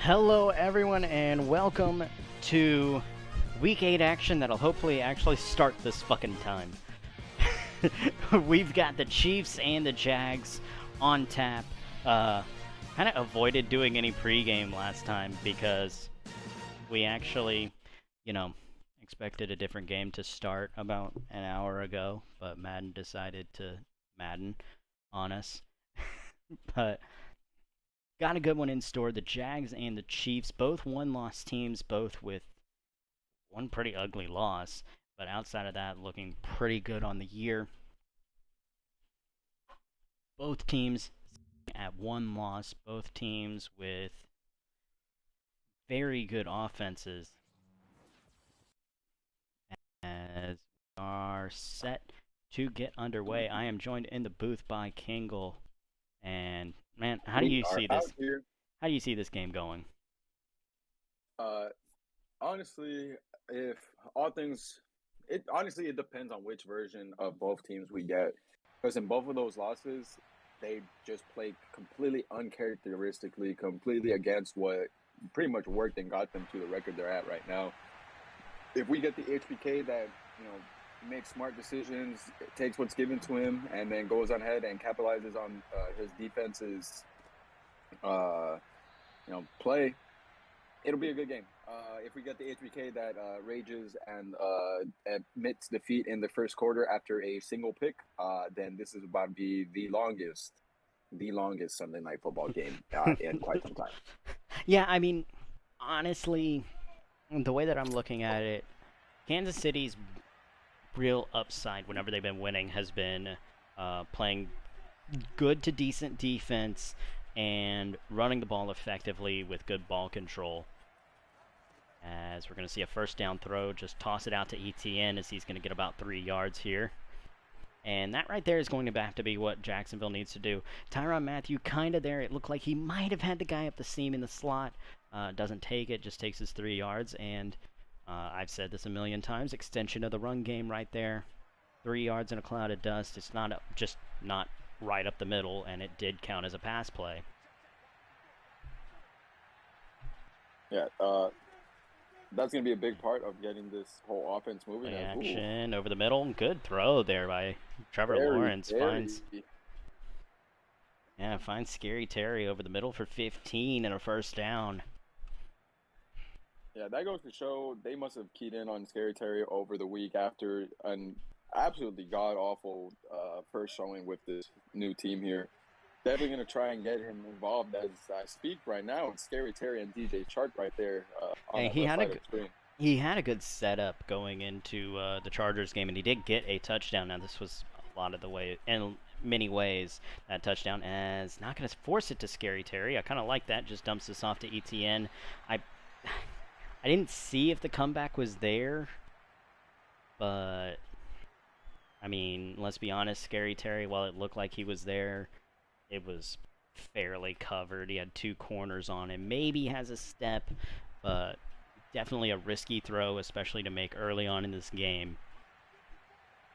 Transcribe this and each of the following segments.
Hello, everyone, and welcome to Week 8 action that'll hopefully actually start this fucking time. We've got the Chiefs and the Jags on tap. Kind of avoided doing any pregame last time because we actually, expected a different game to start about an hour ago, but Madden decided to Madden on us. But got a good one in store. The Jags and the Chiefs, both one-loss teams, both with one pretty ugly loss. But outside of that, looking pretty good on the year. Both teams at one loss. Both teams with very good offenses. As we are set to get underway, I am joined in the booth by Kingle. And man, how do you see this? How do you see this game going? Honestly, if all things, it depends on which version of both teams we get. Because in both of those losses, they just played completely uncharacteristically, completely against what pretty much worked and got them to the record they're at right now. If we get the HBK that makes smart decisions, takes what's given to him, and then goes on ahead and capitalizes on his defense's play, it'll be a good game. If we get the HBK that rages and admits defeat in the first quarter after a single pick, then this is about to be the longest Sunday night football game in quite some time. Yeah, I mean, honestly, the way that I'm looking at it, Kansas City's real upside whenever they've been winning has been playing good to decent defense and running the ball effectively with good ball control. As we're going to see a first down throw, just toss it out to ETN as he's going to get about 3 yards here. And that right there is going to have to be what Jacksonville needs to do. Tyrann Mathieu kind of there. It looked like he might have had the guy up the seam in the slot. Doesn't take it, just takes his 3 yards. And I've said this a million times, extension of the run game right there. 3 yards in a cloud of dust. It's not just not right up the middle, and it did count as a pass play. Yeah, that's going to be a big part of getting this whole offense moving. Action over the middle. Good throw there by Trevor Lawrence. Finds Scary Terry over the middle for 15 and a first down. Yeah, that goes to show they must have keyed in on Scary Terry over the week after an absolutely god-awful first showing with this new team here. Definitely going to try and get him involved as I speak right now. It's Scary Terry and DJ Chark right there on the side of the screen. He had a good setup going into the Chargers game, and he did get a touchdown. Now, this was a lot of the way, in many ways, that touchdown, as not going to force it to Scary Terry. I kind of like that. Just dumps this off to ETN. I didn't see if the comeback was there, but, I mean, let's be honest, Scary Terry, while it looked like he was there, it was fairly covered. He had 2 corners on him. Maybe has a step, but definitely a risky throw, especially to make early on in this game.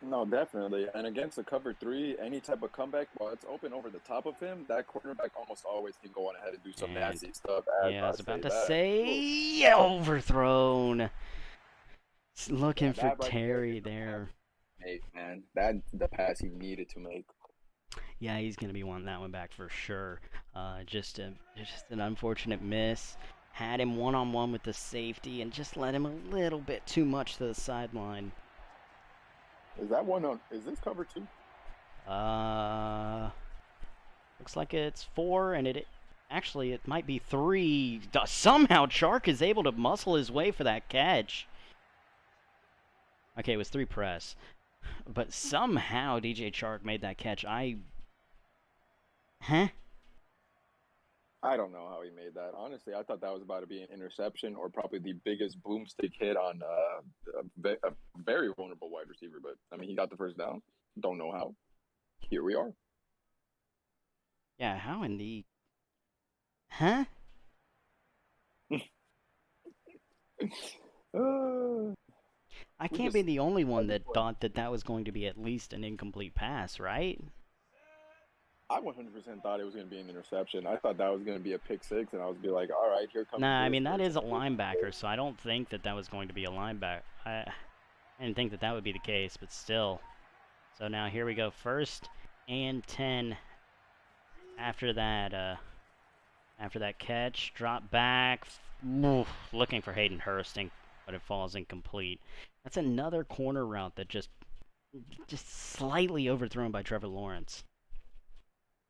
No, definitely. And against the cover 3, any type of comeback, while it's open over the top of him, that cornerback almost always can go on ahead and do some nasty stuff. Yeah, I was about to say, overthrown. Looking for Terry there. Hey, man, that's the pass he needed to make. Yeah, he's going to be wanting that one back for sure. Just an unfortunate miss. Had him one-on-one with the safety and just let him a little bit too much to the sideline. Is this cover 2? Looks like it's 4, and it might be 3. Somehow Chark is able to muscle his way for that catch. Okay, it was 3 press. But somehow DJ Chark made that catch. I don't know how he made that. Honestly, I thought that was about to be an interception or probably the biggest boomstick hit on a very vulnerable wide receiver. But, I mean, he got the first down. Don't know how. Here we are. Yeah, how in the... I can't be the only one that thought that was going to be at least an incomplete pass, right? I 100% thought it was going to be an interception. I thought that was going to be a pick six, and I was be like, all right, here comes Nah, I this mean, that versus is a this. linebacker, so I don't think that that was going to be a linebacker. I didn't think that that would be the case, but still. So now here we go, 1st and 10 after that catch, drop back, looking for Hayden Hursting, but it falls incomplete. That's another corner route that just slightly overthrown by Trevor Lawrence.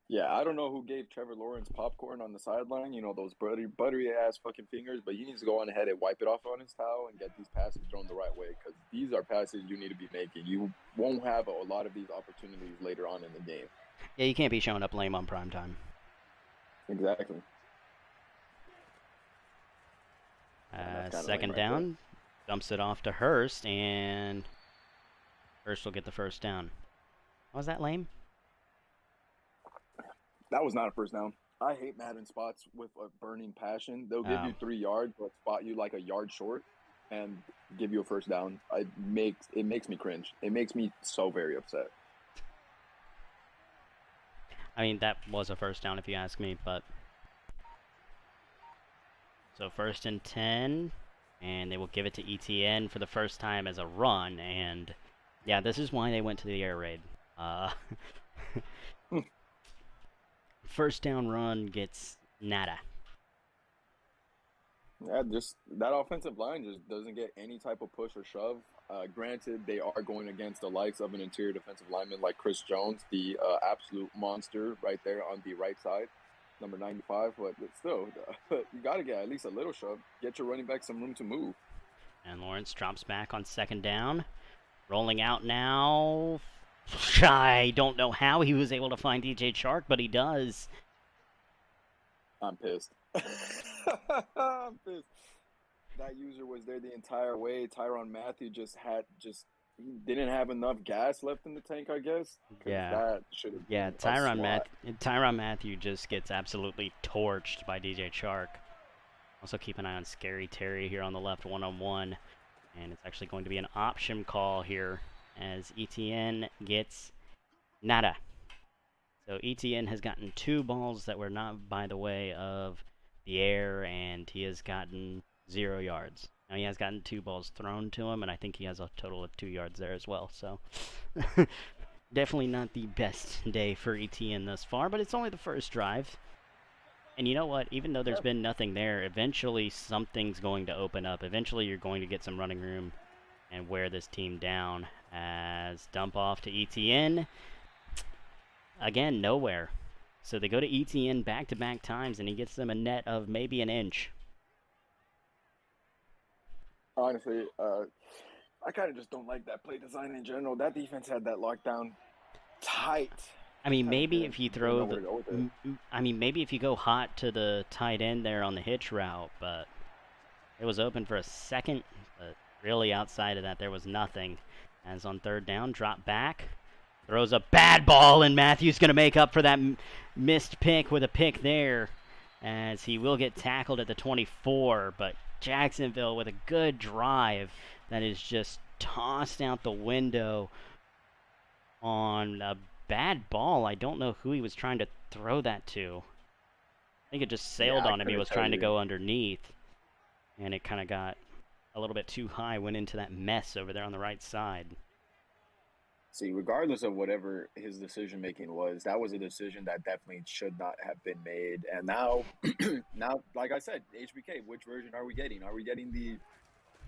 Yeah, I don't know who gave Trevor Lawrence popcorn on the sideline, those buttery ass fucking fingers, but he needs to go on ahead and wipe it off on his towel and get these passes thrown the right way because these are passes you need to be making. You won't have a lot of these opportunities later on in the game. Yeah, you can't be showing up lame on prime time. Exactly. Second down, dumps it off to Hurst, and Hurst will get the first down. Was that lame? That was not a first down. I hate Madden spots with a burning passion. They'll give you 3 yards, but spot you like a yard short and give you a first down. It makes me cringe. It makes me so very upset. I mean, that was a first down if you ask me, but... So 1st and 10, and they will give it to ETN for the first time as a run, and... Yeah, this is why they went to the air raid. First down run gets nada. Yeah, just that offensive line just doesn't get any type of push or shove. Granted, they are going against the likes of an interior defensive lineman like Chris Jones, the absolute monster right there on the right side, number 95. But still, you got to get at least a little shove. Get your running back some room to move. And Lawrence drops back on 2nd down. Rolling out now. I don't know how he was able to find DJ Chark, but he does. I'm pissed. I'm pissed. That user was there the entire way. Tyrann Mathieu he didn't have enough gas left in the tank, I guess. Yeah. That should have been Tyrann Mathieu just gets absolutely torched by DJ Chark. Also keep an eye on Scary Terry here on the left, one-on-one. And it's actually going to be an option call here as ETN gets nada. So ETN has gotten 2 balls that were not by the way of the air, and he has gotten 0 yards. Now he has gotten 2 balls thrown to him, and I think he has a total of 2 yards there as well. So definitely not the best day for ETN thus far, but it's only the first drive. And you know what? Even though there's been nothing there, eventually something's going to open up. Eventually you're going to get some running room and wear this team down. As dump off to ETN. Again, nowhere. So they go to ETN back-to-back times, and he gets them a net of maybe an inch. Honestly, I kind of just don't like that play design in general. That defense had that lockdown tight. I mean, maybe if you throw maybe if you go hot to the tight end there on the hitch route, but it was open for a second, but really outside of that there was nothing. As on 3rd down, drop back, throws a bad ball, and Matthew's going to make up for that missed pick with a pick there, as he will get tackled at the 24, but Jacksonville with a good drive that is just tossed out the window on a bad ball. I don't know who he was trying to throw that to. I think it just sailed on him. He was trying to go underneath, and it kind of got a little bit too high, went into that mess over there on the right side. See, regardless of whatever his decision making was, that was a decision that definitely should not have been made. And now, like I said, HBK, which version are we getting? Are we getting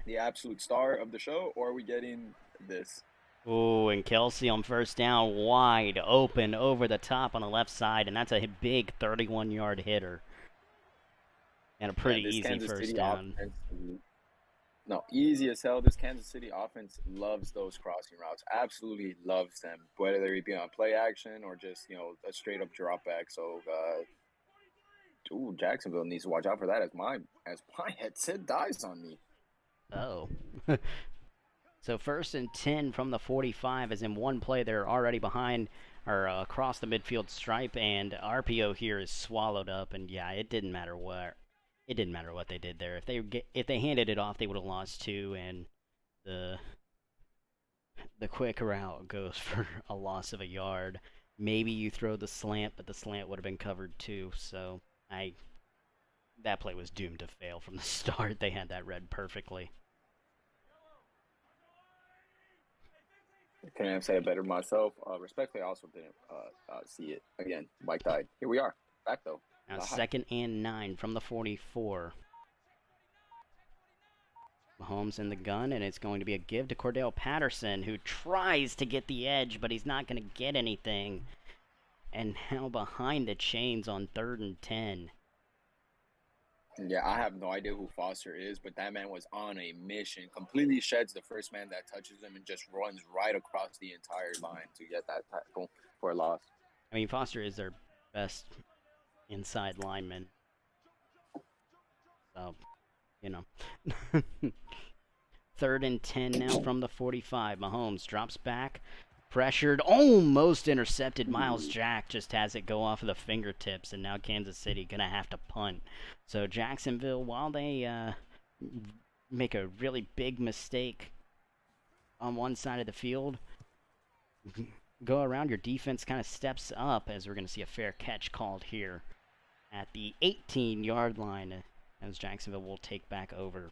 the absolute star of the show, or are we getting this? Ooh, and Kelsey on 1st down, wide open over the top on the left side, and that's a big 31-yard hitter. And a pretty easy first down. No, easy as hell. This Kansas City offense loves those crossing routes. Absolutely loves them, whether they be on play action or just, a straight up drop back. So, Jacksonville needs to watch out for that as my headset dies on me. Oh. So 1st and 10 from the 45, as in one play they're already behind or across the midfield stripe, and RPO here is swallowed up, and yeah, it didn't matter what. It didn't matter what they did there. If they handed it off, they would have lost 2, and the quick route goes for a loss of a yard. Maybe you throw the slant, but the slant would have been covered too. So that play was doomed to fail from the start. They had that read perfectly. Couldn't have said it better myself. Respectfully, I also didn't see it. Again, Mike died. Here we are. Back, though. Now 2nd and 9 from the 44. Mahomes in the gun, and it's going to be a give to Cordell Patterson, who tries to get the edge, but he's not going to get anything. And now behind the chains on 3rd and 10. Yeah, I have no idea who Foster is, but that man was on a mission. Completely sheds the first man that touches him and just runs right across the entire line to get that tackle for a loss. I mean, Foster is their best inside lineman. So, you know. 3rd and 10 now from the 45. Mahomes drops back. Pressured, almost intercepted. Miles Jack just has it go off of the fingertips, and now Kansas City going to have to punt. So Jacksonville, while they make a really big mistake on one side of the field, go around, your defense kind of steps up, as we're going to see a fair catch called here at the 18-yard line, as Jacksonville will take back over.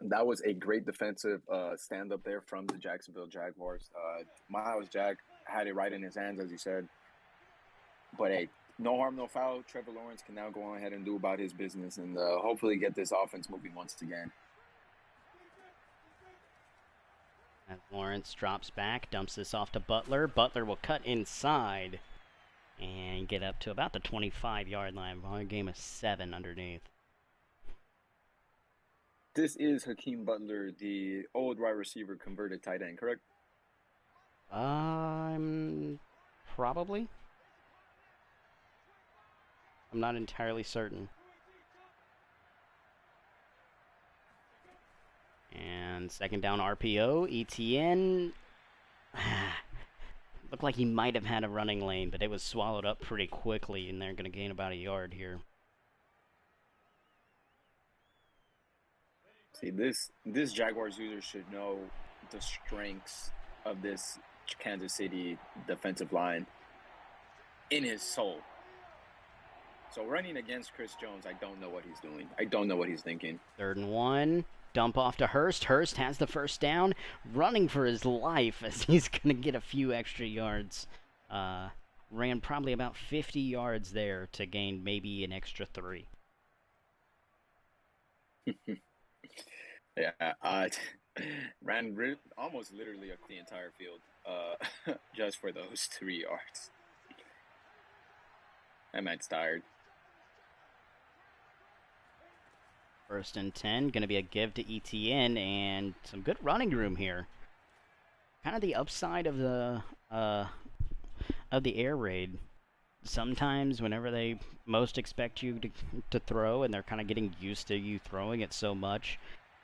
That was a great defensive stand-up there from the Jacksonville Jaguars. Miles Jack had it right in his hands, as you said. But, hey, no harm, no foul. Trevor Lawrence can now go ahead and do about his business and hopefully get this offense moving once again. As Lawrence drops back, dumps this off to Butler. Butler will cut inside and get up to about the 25-yard line. A game of 7 underneath. This is Hakeem Butler, the old wide receiver converted tight end, correct? Probably. I'm not entirely certain. And 2nd down RPO, ETN. Looked like he might have had a running lane, but it was swallowed up pretty quickly, and they're going to gain about a yard here. See, this Jaguars user should know the strengths of this Kansas City defensive line in his soul. So running against Chris Jones, I don't know what he's doing. I don't know what he's thinking. 3rd and 1. Dump off to Hurst. Hurst has the first down, running for his life as he's going to get a few extra yards. Ran probably about 50 yards there to gain maybe an extra 3. Yeah, ran almost literally up the entire field just for those 3 yards. That man's tired. 1st and 10, going to be a give to ETN, and some good running room here. Kind of the upside of the air raid. Sometimes, whenever they most expect you to throw, and they're kind of getting used to you throwing it so much,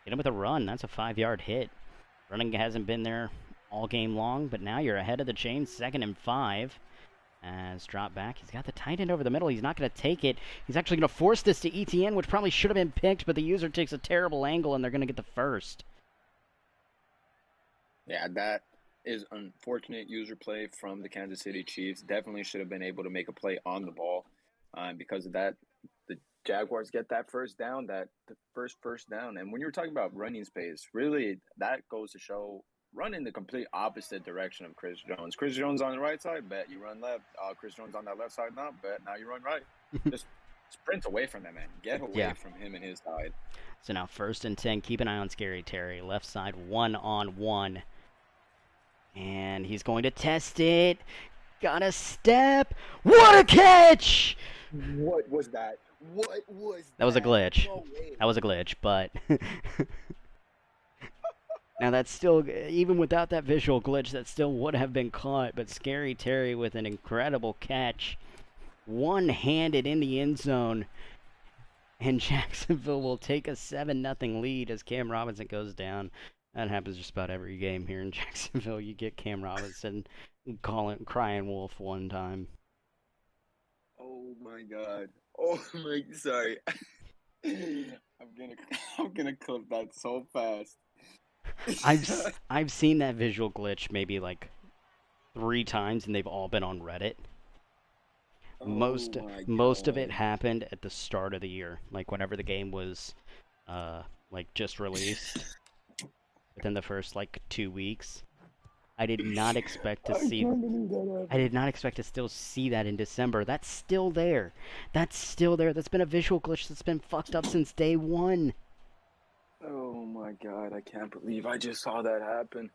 get him with a run. That's a 5-yard hit. Running hasn't been there all game long, but now you're ahead of the chain. 2nd and 5. As drop back, he's got the tight end over the middle. He's not going to take it. He's actually going to force this to ETN, which probably should have been picked, but the user takes a terrible angle, and they're going to get the first. Yeah, that is unfortunate user play from the Kansas City Chiefs. Definitely should have been able to make a play on the ball. Because of that, the Jaguars get that first down, the first down. And when you're talking about running space, really that goes to show run in the complete opposite direction of Chris Jones. Chris Jones on the right side, bet you run left. Chris Jones on that left side, not bet. Now you run right. Just sprint away from that man. Get away from him and his side. So now 1st and 10. Keep an eye on Scary Terry. Left side, 1-on-1. And he's going to test it. Got a step. What a catch! What was that? What was that? That was a glitch. No way. That was a glitch, but... Now that's still, even without that visual glitch, that still would have been caught, but Scary Terry with an incredible catch. One-handed in the end zone. And Jacksonville will take a 7-0 lead as Cam Robinson goes down. That happens just about every game here in Jacksonville. You get Cam Robinson crying wolf one time. Oh my God. Oh my, sorry. I'm gonna clip that so fast. I've seen that visual glitch maybe like 3 times, and they've all been on Reddit. Oh Most my most of it god. happened at the start of the year, like whenever the game was like just released within the first like 2 weeks. I did not expect to I see can't believe that I happened. did not expect to still see that in December. That's still there. That's still there. That's been a visual glitch that's been fucked up since day 1. Oh my god, I can't believe I just saw that happen.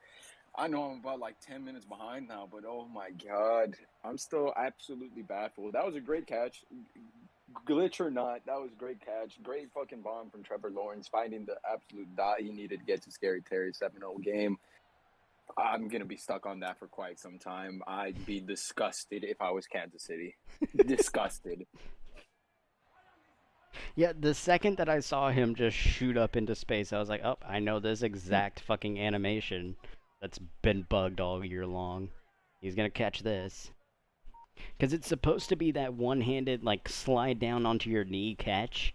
I know I'm about like 10 minutes behind now, but oh my god, I'm still absolutely baffled. That was a great catch. Glitch or not, that was a great catch. Great fucking bomb from Trevor Lawrence, finding the absolute dot he needed to get to Scary Terry's 7-0 game. I'm going to be stuck on that for quite some time. I'd be disgusted if I was Kansas City. Disgusted. Yeah, the second that I saw him just shoot up into space, I was like, oh, I know this exact fucking animation that's been bugged all year long. He's gonna catch this. Because it's supposed to be that one-handed, like, slide down onto your knee catch.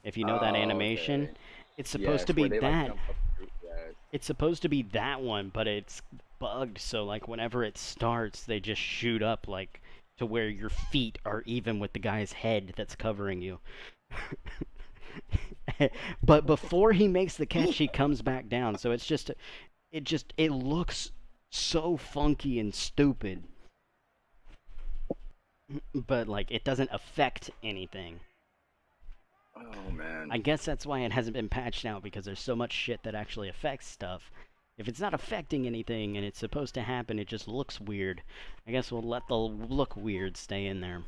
If you know that Oh, animation. okay. It's supposed to Yes, be where they like that. jump up. Yes. It's supposed to be that one, but it's bugged, so, like, whenever it starts, they just shoot up, like, to where your feet are even with the guy's head that's covering you. But before he makes the catch, he comes back down. So it's just, it looks so funky and stupid. But like, it doesn't affect anything. Oh man. I guess that's why it hasn't been patched out, because there's so much shit that actually affects stuff. If it's not affecting anything and it's supposed to happen, it just looks weird. I guess we'll let the look weird stay in there.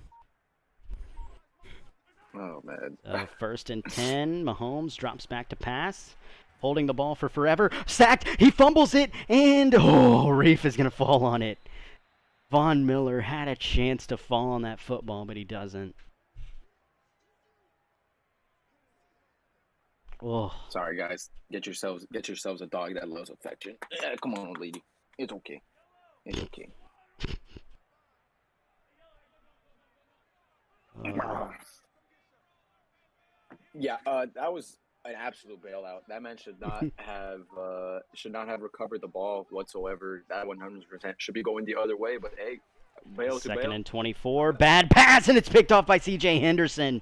Oh man. So 1st and 10, Mahomes drops back to pass, holding the ball for forever. Sacked! He fumbles it, and Reef is gonna fall on it. Von Miller had a chance to fall on that football, but he doesn't. Oh, Sorry guys. Get yourselves a dog that loves affection. Yeah, come on, lady. It's okay. It's okay. Yeah, that was an absolute bailout. That man should not have recovered the ball whatsoever. That 100% should be going the other way. But hey, bail to 2nd bail. and 24. Bad pass, and it's picked off by C.J. Henderson.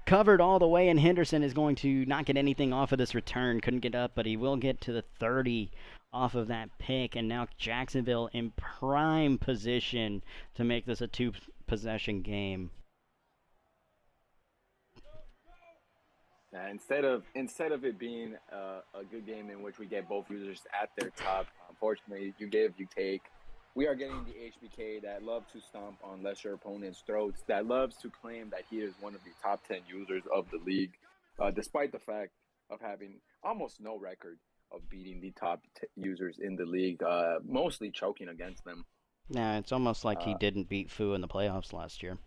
Covered all the way, and Henderson is going to not get anything off of this return. Couldn't get up, but he will get to the 30 off of that pick. And now Jacksonville in prime position to make this a 2-possession game. Instead of it being a good game in which we get both users at their top, unfortunately, you give, you take. We are getting the HBK that loves to stomp on lesser opponents' throats, that loves to claim that he is one of the top 10 users of the league, despite the fact of having almost no record of beating the top users in the league, mostly choking against them. Yeah, it's almost like he didn't beat Fu in the playoffs last year.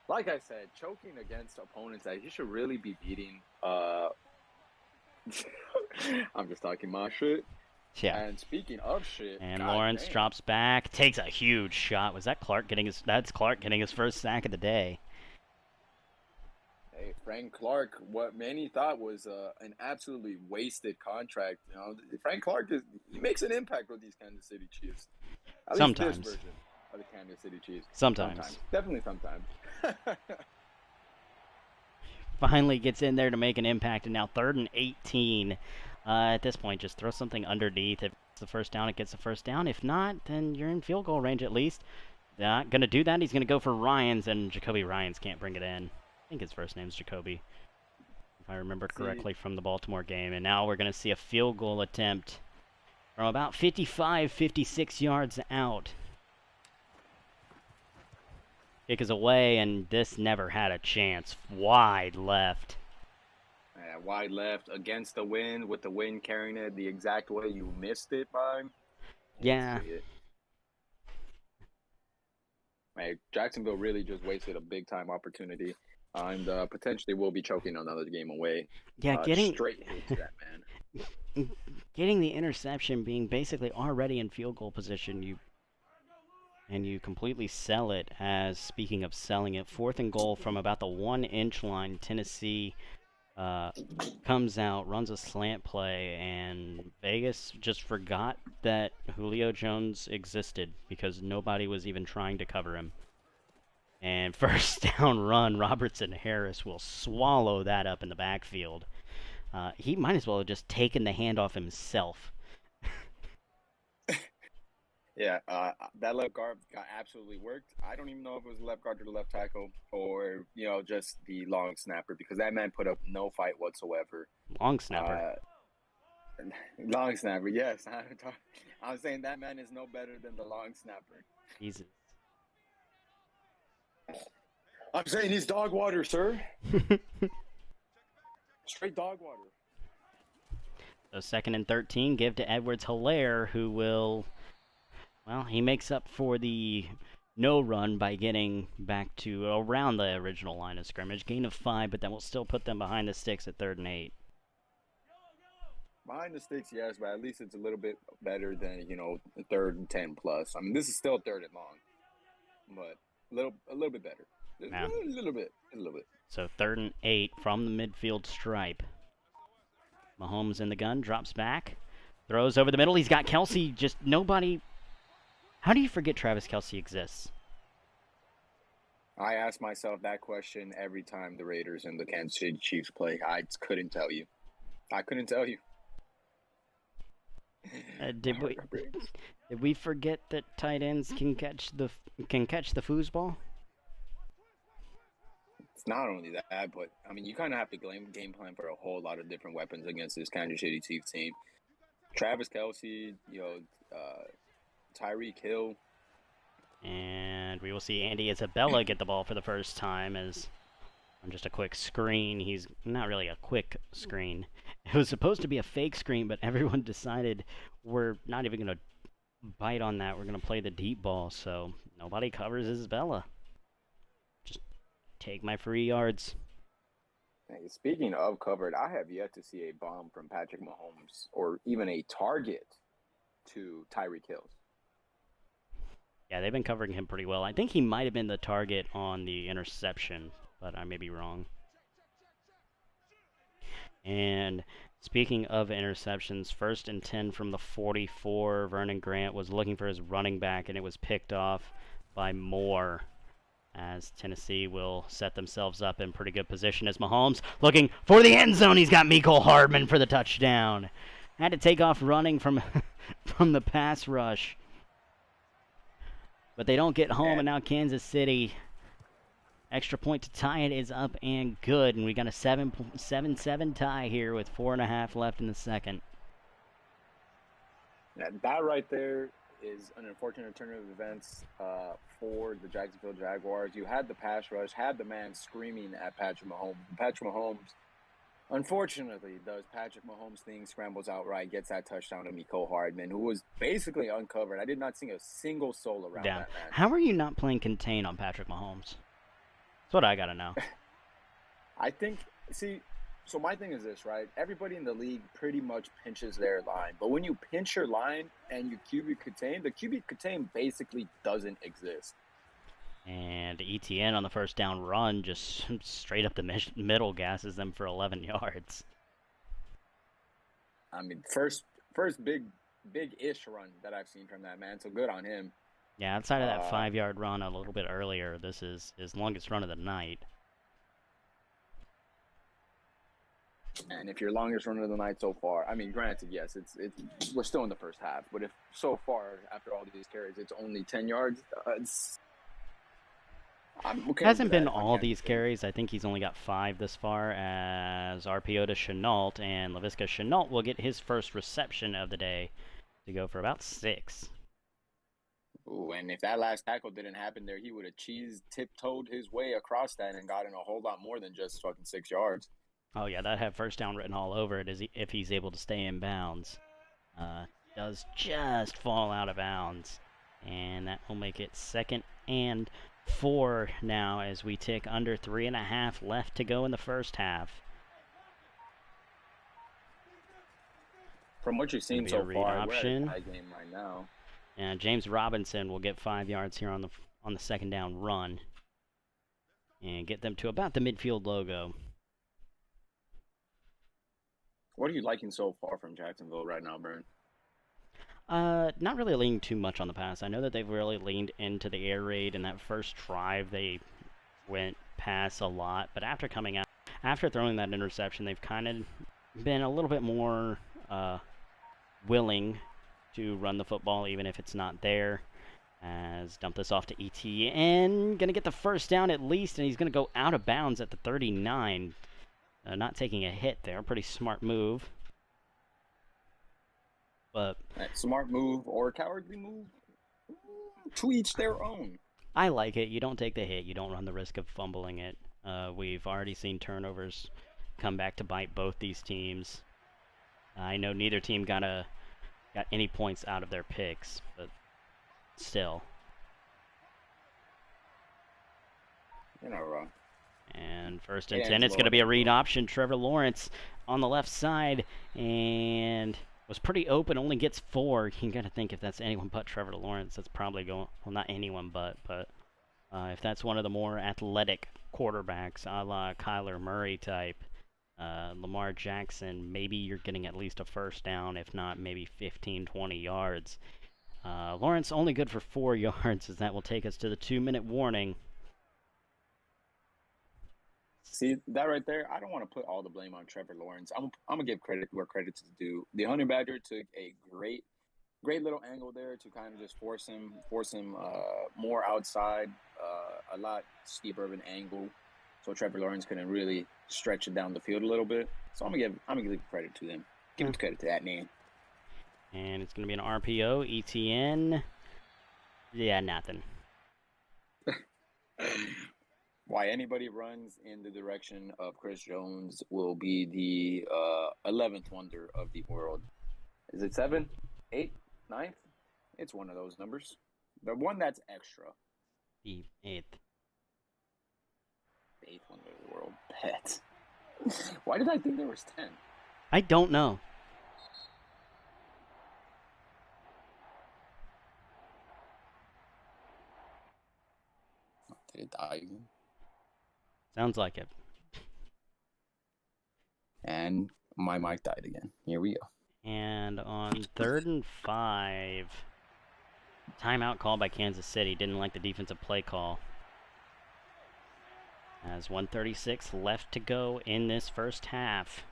Like I said, choking against opponents that he should really be beating. I'm just talking my shit. Yeah. And speaking of shit, And God Lawrence damn. drops back, takes a huge shot. Was that Clark getting his? That's Clark getting his first sack of the day. Hey, Frank Clark, what many thought was an absolutely wasted contract. You know, Frank Clark he makes an impact with these Kansas City Chiefs. At Sometimes. least this version of the Kansas City Chiefs. Sometimes. Definitely sometimes. Finally gets in there to make an impact, and now 3rd and 18. At this point, just throw something underneath. If it's the first down, it gets the first down. If not, then you're in field goal range at least. Not going to do that. He's going to go for Ryans, and Jacoby Ryans can't bring it in. I think his first name's Jacoby, if I remember correctly from the Baltimore game. And now we're going to see a field goal attempt from about 55, 56 yards out. Kick is away, and this never had a chance. Wide left. Yeah, wide left against the wind, with the wind carrying it the exact way you missed it by. Yeah. Hey, Jacksonville really just wasted a big time opportunity, and potentially will be choking another game away. Yeah, getting straight hit to that man. Getting the interception, being basically already in field goal position, you completely sell it. As speaking of selling it, 4th and goal from about the 1-inch line. Tennessee comes out, runs a slant play, and Vegas just forgot that Julio Jones existed because nobody was even trying to cover him. And first down run, Robertson Harris will swallow that up in the backfield. He might as well have just taken the handoff himself. Yeah, that left guard got absolutely worked. I don't even know if it was the left guard or the left tackle or, just the long snapper because that man put up no fight whatsoever. Long snapper. Long snapper, yes. I'm saying that man is no better than the long snapper. Jesus. I'm saying he's dog water, sir. Straight dog water. So 2nd and 13, give to Edwards-Helaire, who will, well, he makes up for the no run by getting back to around the original line of scrimmage. Gain of 5, but that will still put them behind the sticks at 3rd and 8. Behind the sticks, yes, but at least it's a little bit better than, 3rd and 10 plus. I mean, this is still 3rd and long, but a little bit better. A little bit. So 3rd and 8 from the midfield stripe. Mahomes in the gun, drops back, throws over the middle. He's got Kelce, just nobody. How do you forget Travis Kelce exists? I ask myself that question every time the Raiders and the Kansas City Chiefs play. I couldn't tell you. Did we forget that tight ends can catch the foosball? It's not only that, but I mean, you kind of have to game plan for a whole lot of different weapons against this Kansas City Chiefs team. Travis Kelce, Tyreek Hill, and we will see Andy Isabella get the ball for the first time as on just a quick screen. He's not really a quick screen. It was supposed to be a fake screen, but everyone decided we're not even going to bite on that. We're going to play the deep ball, so nobody covers Isabella. Just take my free yards. Hey, speaking of covered, I have yet to see a bomb from Patrick Mahomes or even a target to Tyreek Hill. Yeah, they've been covering him pretty well. I think he might have been the target on the interception, but I may be wrong. And speaking of interceptions, 1st and 10 from the 44. Vernon Grant was looking for his running back, and it was picked off by Moore, as Tennessee will set themselves up in pretty good position as Mahomes looking for the end zone. He's got Mecole Hardman for the touchdown. Had to take off running from the pass rush. But they don't get home, and now Kansas City, extra point to tie it is up and good. And we got a 7-7 tie here with 4.5 left in the second. That right there is an unfortunate turn of events for the Jacksonville Jaguars. You had the pass rush, had the man screaming at Patrick Mahomes. Patrick Mahomes, unfortunately, does Patrick Mahomes thing, scrambles outright, gets that touchdown to Mecole Hardman, who was basically uncovered. I did not see a single soul around that man. How are you not playing contain on Patrick Mahomes? That's what I got to know. I think, so my thing is this, right? Everybody in the league pretty much pinches their line. But when you pinch your line and you QB contain, the QB contain basically doesn't exist. And ETN on the first down run just straight up the middle gasses them for 11 yards. I mean, first big-ish run that I've seen from that man, so good on him. Yeah, outside of that 5-yard run a little bit earlier, this is his longest run of the night. And if your longest run of the night so far, I mean, granted, yes, we're still in the first half, but if so far after all these carries, it's only 10 yards, it hasn't been all these carries. I think he's only got 5 this far as RPO to Chenault, and Laviska Chenault will get his first reception of the day to go for about 6. Ooh, and if that last tackle didn't happen there, he would have tiptoed his way across that and gotten a whole lot more than just fucking 6 yards. Oh, yeah, that'd have first down written all over it if he's able to stay in bounds. Does just fall out of bounds. And that will make it 2nd and 4 now as we tick under 3.5 left to go in the first half. From what you've seen so far, we're at a tie game right now. And James Robinson will get 5 yards here on the second down run and get them to about the midfield logo. What are you liking so far from Jacksonville right now, Brian? Not really leaning too much on the pass. I know that they've really leaned into the air raid. In that first drive, they went pass a lot. But after coming out, after throwing that interception, they've kind of been a little bit more willing to run the football, even if it's not there. As dump this off to ETN, gonna get the first down at least, and he's gonna go out of bounds at the 39. Not taking a hit there. Pretty smart move. But smart move or cowardly move, to each their own. I like it. You don't take the hit. You don't run the risk of fumbling it. We've already seen turnovers come back to bite both these teams. I know neither team got any points out of their picks, but still. You're not wrong. And first and 10, it's going to be a read option. Trevor Lawrence on the left side, and was pretty open, only gets 4. You got to think if that's anyone but Trevor Lawrence, that's probably going, well, not anyone but if that's one of the more athletic quarterbacks, a la Kyler Murray type, Lamar Jackson, maybe you're getting at least a first down, if not maybe 15, 20 yards. Lawrence only good for 4 yards, as that will take us to the 2-minute warning. See, that right there, I don't want to put all the blame on Trevor Lawrence. I'm going to give credit where credit's due. The Honey Badger took a great little angle there to kind of just force him more outside, a lot steeper of an angle, so Trevor Lawrence couldn't really stretch it down the field a little bit. So I'm gonna give credit to them. Give credit to that man. And it's gonna be an RPO, ETN. Yeah, nothing. Why anybody runs in the direction of Chris Jones will be the 11th wonder of the world. Is it 7, 8, 9th? It's one of those numbers. The one that's extra. The 8th. The 8th wonder of the world. Bet. Why did I think there was 10? I don't know. Did it die again? Sounds like it. And my mic died again. Here we go. And on 3rd and 5, timeout called by Kansas City. Didn't like the defensive play call. As 1:36 left to go in this first half.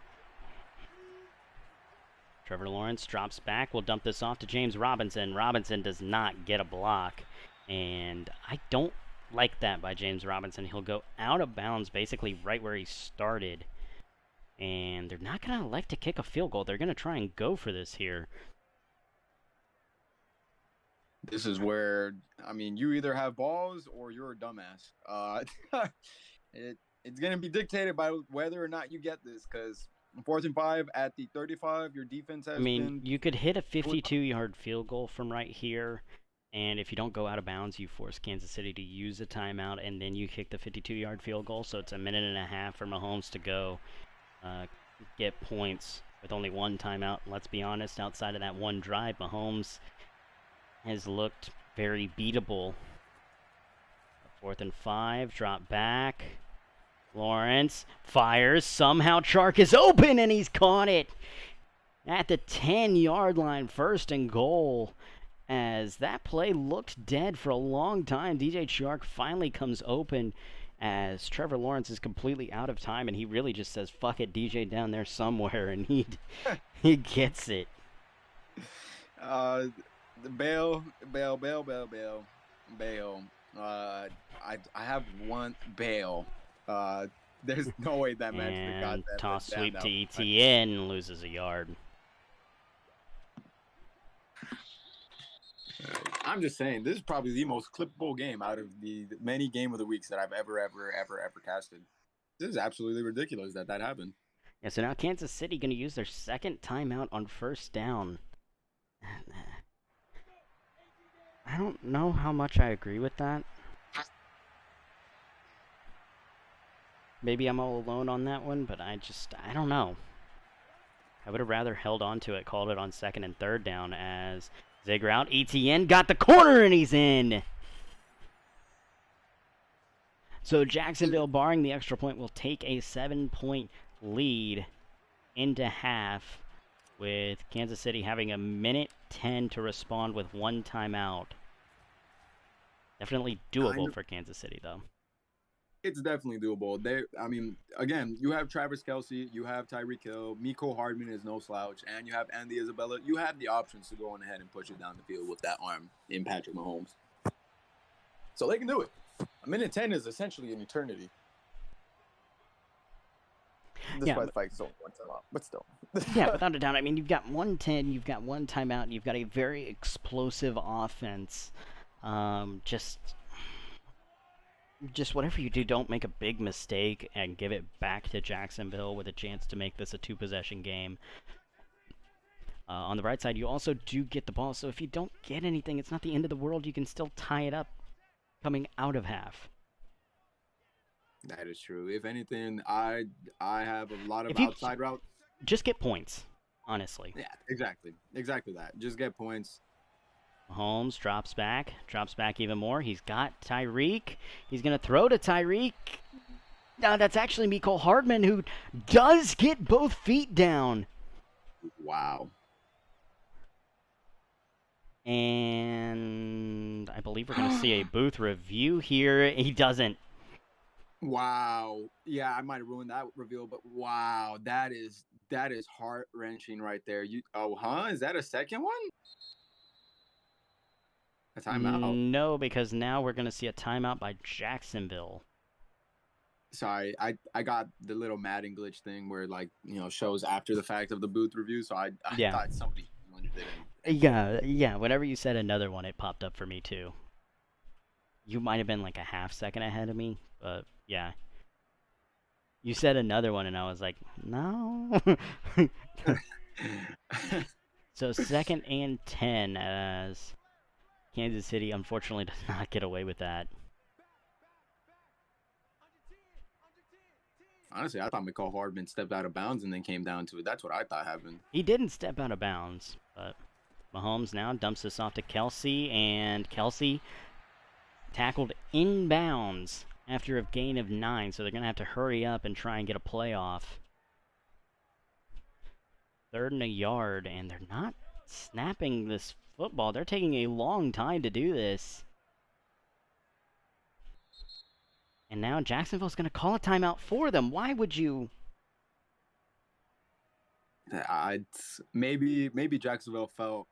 Trevor Lawrence drops back. We'll dump this off to James Robinson. Robinson does not get a block. And I don't like that by James Robinson. He'll go out of bounds basically right where he started. And they're not going to elect to kick a field goal. They're going to try and go for this here. This is where, I mean, you either have balls or you're a dumbass. It's going to be dictated by whether or not you get this, because 4th and 5 at the 35, your defense has been... you could hit a 52-yard field goal from right here, and if you don't go out of bounds, you force Kansas City to use a timeout, and then you kick the 52-yard field goal, so it's a minute and a half for Mahomes to go get points with only one timeout. Let's be honest, outside of that one drive, Mahomes has looked very beatable. 4th and 5, drop back. Lawrence fires. Somehow Chark is open, and he's caught it at the 10-yard line. 1st and goal. As that play looked dead for a long time, DJ Chark finally comes open as Trevor Lawrence is completely out of time, and he really just says, fuck it, DJ down there somewhere, and he gets it. Bail. I have one bail. There's no way that man got that. Toss sweep to ETN, loses a yard. I'm just saying, this is probably the most clippable game out of the many game of the weeks that I've ever casted. This is absolutely ridiculous that happened. Yeah, so now Kansas City going to use their 2nd timeout on 1st down. I don't know how much I agree with that. Maybe I'm all alone on that one, but I don't know. I would have rather held on to it, called it on 2nd and 3rd down as Ziegler out. ETN got the corner, and he's in. So Jacksonville, barring the extra point, will take a 7-point lead into half. with Kansas City having a minute 10 to respond with one timeout. Definitely doable for Kansas City, though. It's definitely doable. I mean, again, you have Travis Kelce, you have Tyreek Hill, Mecole Hardman is no slouch, and you have Andy Isabella. You have the options to go on ahead and push it down the field with that arm in Patrick Mahomes. So they can do it. A minute 10 is essentially an eternity. Despite the fact it's only one timeout, but still. Yeah, without a doubt. I mean, you've got 110, you've got one timeout, and you've got a very explosive offense. Just whatever you do, don't make a big mistake and give it back to Jacksonville with a chance to make this a two-possession game. On the right side, you also do get the ball, so if you don't get anything, it's not the end of the world. You can still tie it up coming out of half. That is true. If anything, I have a lot of outside routes. Just get points, honestly. Yeah, exactly that. Just get points. Mahomes drops back even more. He's got Tyreek. He's going to throw to Tyreek. Now, that's actually Mecole Hardman, who does get both feet down. Wow. And I believe we're going to see a booth review here. He doesn't. Wow. Yeah, I might have ruined that reveal, but wow, that is heart-wrenching right there. Is that a second one? A timeout? No, because now we're going to see a timeout by Jacksonville. Sorry, I got the little Madden glitch thing where, like, shows after the fact of the booth review, so I thought somebody wanted it. Yeah, whenever you said another one, it popped up for me too. You might have been like a half second ahead of me, but yeah. You said another one, and I was like, no. So 2nd and 10 as Kansas City unfortunately does not get away with that. Honestly, I thought Mecole Hardman stepped out of bounds and then came down to it. That's what I thought happened. He didn't step out of bounds, but Mahomes now dumps this off to Kelce, and Kelce tackled inbounds after a gain of 9, so they're going to have to hurry up and try and get a playoff. 3rd and a yard, and they're not snapping this football. They're taking a long time to do this. And now Jacksonville's going to call a timeout for them. Why would you? Maybe Jacksonville felt,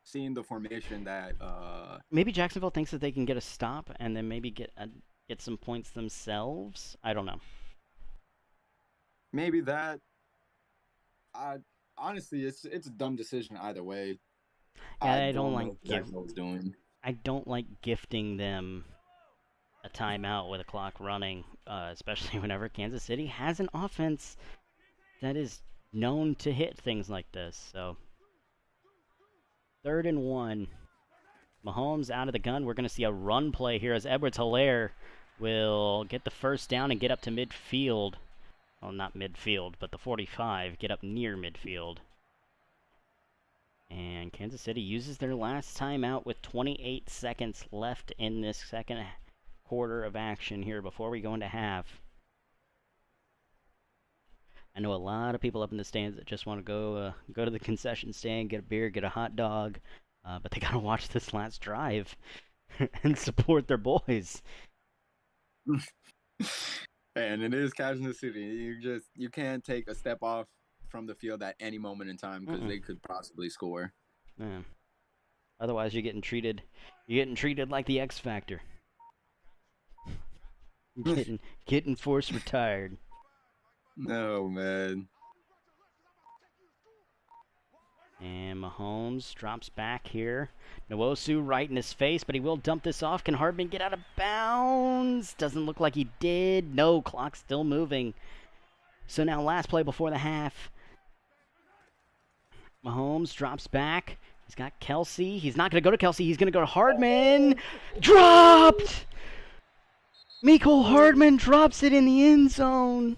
seeing the formation that maybe Jacksonville thinks that they can get a stop and then maybe get some points themselves. I don't know. Maybe that. Honestly, it's a dumb decision either way. Yeah, I don't like I don't like gifting them a timeout with a clock running, especially whenever Kansas City has an offense that is known to hit things like this. So 3rd and 1. Mahomes out of the gun. We're going to see a run play here as Edwards-Helaire will get the first down and get up to midfield. Well, not midfield, but the 45. Get up near midfield. And Kansas City uses their last timeout with 28 seconds left in this second quarter of action here before we go into half. I know a lot of people up in the stands that just want to go to the concession stand, get a beer, get a hot dog, but they gotta watch this last drive and support their boys. And it is Kansas City. You can't take a step off from the field at any moment in time because they could possibly score. Yeah. Otherwise, you're getting treated like the X Factor. Getting forced retired. No, man. And Mahomes drops back here. Nwosu right in his face, but he will dump this off. Can Hardman get out of bounds? Doesn't look like he did. No, clock's still moving. So now last play before the half. Mahomes drops back. He's got Kelce. He's not going to go to Kelce. He's going to go to Hardman. Dropped! Mecole Hardman drops it in the end zone.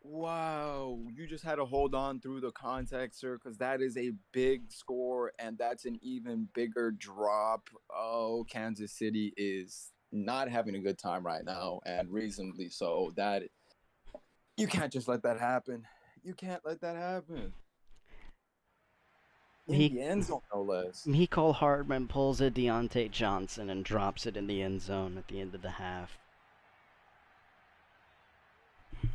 Wow, you just had to hold on through the context, sir, because that is a big score, and that's an even bigger drop. Oh, Kansas City is not having a good time right now, and reasonably so. That you can't just let that happen. You can't let that happen. In the end zone, no less. Mecole Hardman pulls a Deontay Johnson and drops it in the end zone at the end of the half.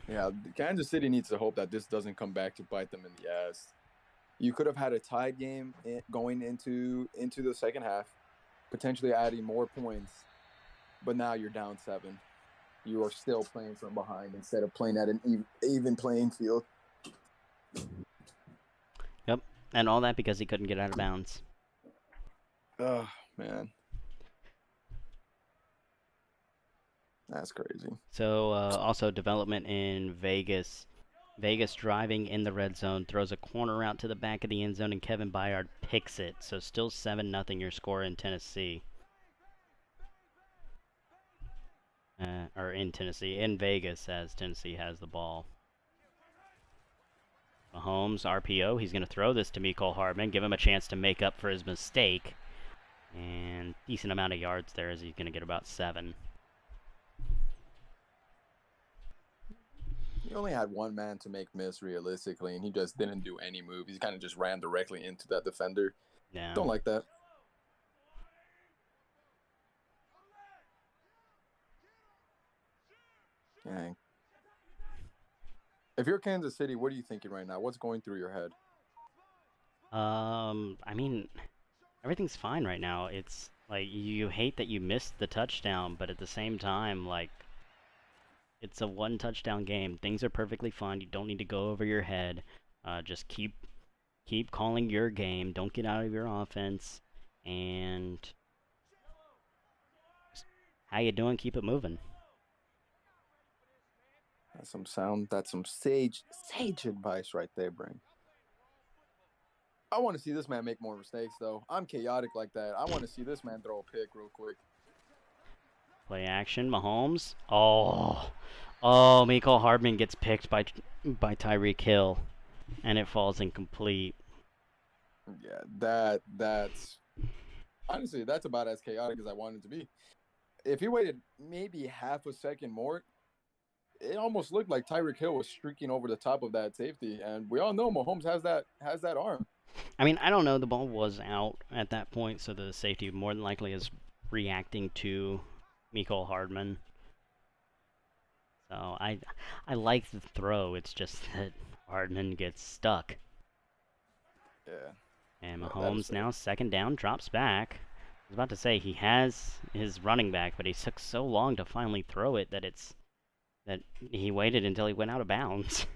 Yeah, Kansas City needs to hope that this doesn't come back to bite them in the ass. You could have had a tied game going into the second half, potentially adding more points, but now you're down 7. You are still playing from behind instead of playing at an even playing field. Yep, and all that because he couldn't get out of bounds. Oh, man. That's crazy. So, also development in Vegas. Vegas driving in the red zone, throws a corner out to the back of the end zone, and Kevin Byard picks it. So still 7-0 your score in Tennessee. Or in Tennessee, in Vegas, as Tennessee has the ball. Mahomes, RPO, he's going to throw this to Mecole Hardman, give him a chance to make up for his mistake. And decent amount of yards there as he's going to get about 7. He only had one man to make miss realistically, and he just didn't do any move. He kind of just ran directly into that defender. Yeah. Don't like that. Dang. If you're Kansas City, what are you thinking right now? What's going through your head? I mean, everything's fine right now. It's like you hate that you missed the touchdown, but at the same time, like, it's a 1-touchdown game. Things are perfectly fine. You don't need to go over your head. Just keep calling your game. Don't get out of your offense. And how you doing? Keep it moving. That's some sound. That's some sage advice right there, Brain. I want to see this man make more mistakes, though. I'm chaotic like that. I want to see this man throw a pick real quick. Play action, Mahomes. Oh, Mecole Hardman gets picked by Tyreek Hill, and it falls incomplete. Yeah, that's honestly, that's about as chaotic as I want it to be. If he waited maybe half a second more, it almost looked like Tyreek Hill was streaking over the top of that safety, and we all know Mahomes has that arm. I mean, I don't know. The ball was out at that point, so the safety more than likely is reacting to Mecole Hardman. So I like the throw. It's just that Hardman gets stuck. Yeah. And Mahomes now 2nd down, drops back. I was about to say he has his running back, but he took so long to finally throw it that he waited until he went out of bounds.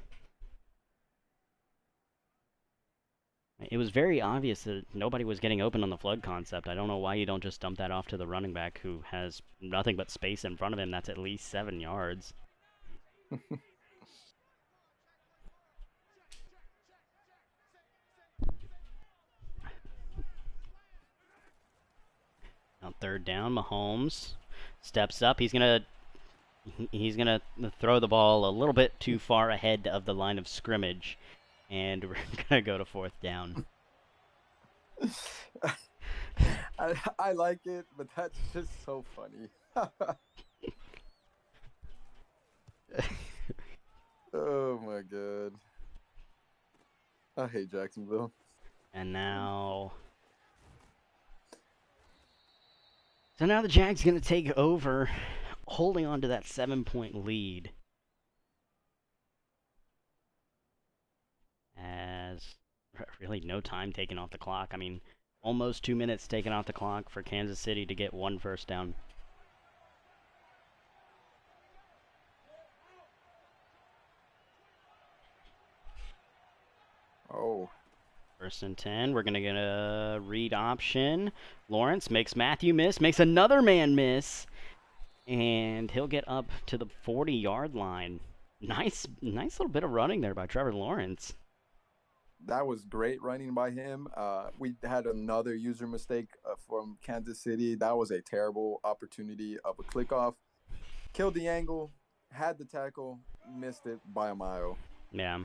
It was very obvious that nobody was getting open on the flood concept. I don't know why you don't just dump that off to the running back who has nothing but space in front of him. That's at least 7 yards. Now 3rd down, Mahomes steps up. He's gonna throw the ball a little bit too far ahead of the line of scrimmage, and we're gonna go to 4th down. I like it, but that's just so funny. Oh my god. I hate Jacksonville. And now the Jags gonna take over, holding on to that 7-point lead. As really no time taken off the clock. I mean, almost 2 minutes taken off the clock for Kansas City to get 1 first down. Oh. 1st and 10. We're going to get a read option. Lawrence makes Matthew miss, makes another man miss. And he'll get up to the 40-yard line. Nice little bit of running there by Trevor Lawrence. That was great running by him. We had another user mistake from Kansas City. That was a terrible opportunity of a click off. Killed the angle, had the tackle, missed it by a mile. Yeah.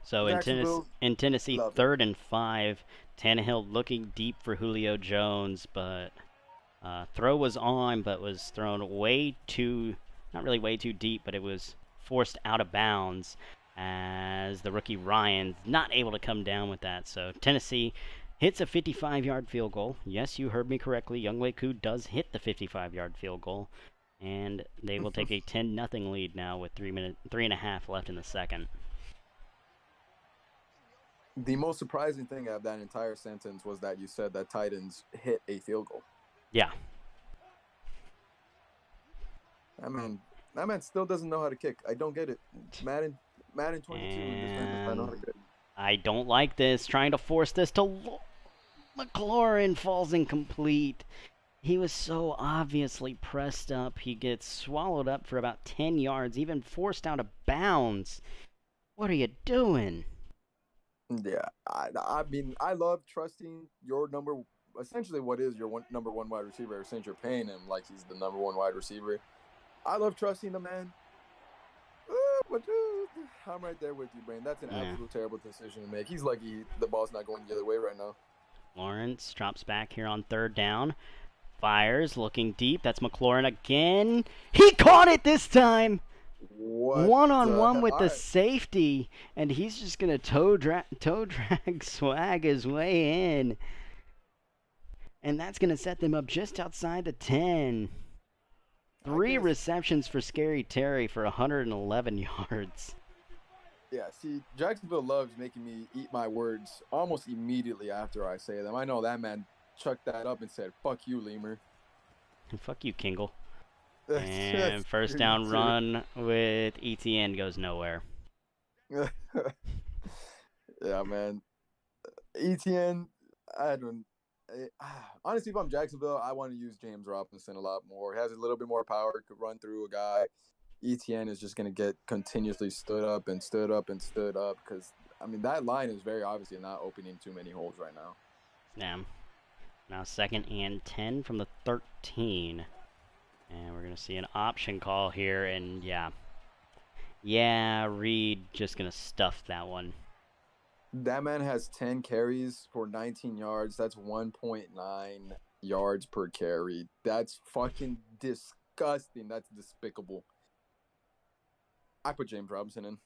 So in Tennessee, 3rd and 5, Tannehill looking deep for Julio Jones, but throw was on, but was thrown not really way too deep, but it was forced out of bounds. as the rookie Ryan's not able to come down with that. So Tennessee hits a 55-yard field goal. Yes, you heard me correctly. Younghoe Koo does hit the 55-yard field goal. And they will take a 10-0 lead now with 3.5 left in the second. The most surprising thing of that entire sentence was that you said that Titans hit a field goal. Yeah. That man still doesn't know how to kick. I don't get it. Madden 22 and this man does not know how to kick. I don't like this. Trying to force this to McLaurin falls incomplete. He was so obviously pressed up. He gets swallowed up for about 10 yards, even forced out of bounds. What are you doing? Yeah, I mean, I love trusting your essentially what is your number one wide receiver, since you're paying him like he's the number one wide receiver. I love trusting the man. But I'm right there with you, Brain. That's an absolute terrible decision to make. He's lucky the ball's not going the other way right now. Lawrence drops back here on third down. Fires, looking deep. That's McLaurin again. He caught it this time! One-on-one with the safety, and he's just going to toe drag swag his way in. And that's going to set them up just outside the 10. 3 receptions for Scary Terry for 111 yards. Yeah, see, Jacksonville loves making me eat my words almost immediately after I say them. I know that man chucked that up and said, "Fuck you, Lemur." Fuck you, Kingle. And first down run with ETN goes nowhere. Yeah, man. ETN, honestly, if I'm Jacksonville, I want to use James Robinson a lot more. He has a little bit more power, could run through a guy. ETN is just going to get continuously stood up and stood up and stood up because, I mean, that line is very obviously not opening too many holes right now. Yeah. Now 2nd and 10 from the 13. And we're going to see an option call here, and yeah, Reed just going to stuff that one. That man has 10 carries for 19 yards. That's 1.9 yards per carry. That's fucking disgusting. That's despicable. I put James Robinson in.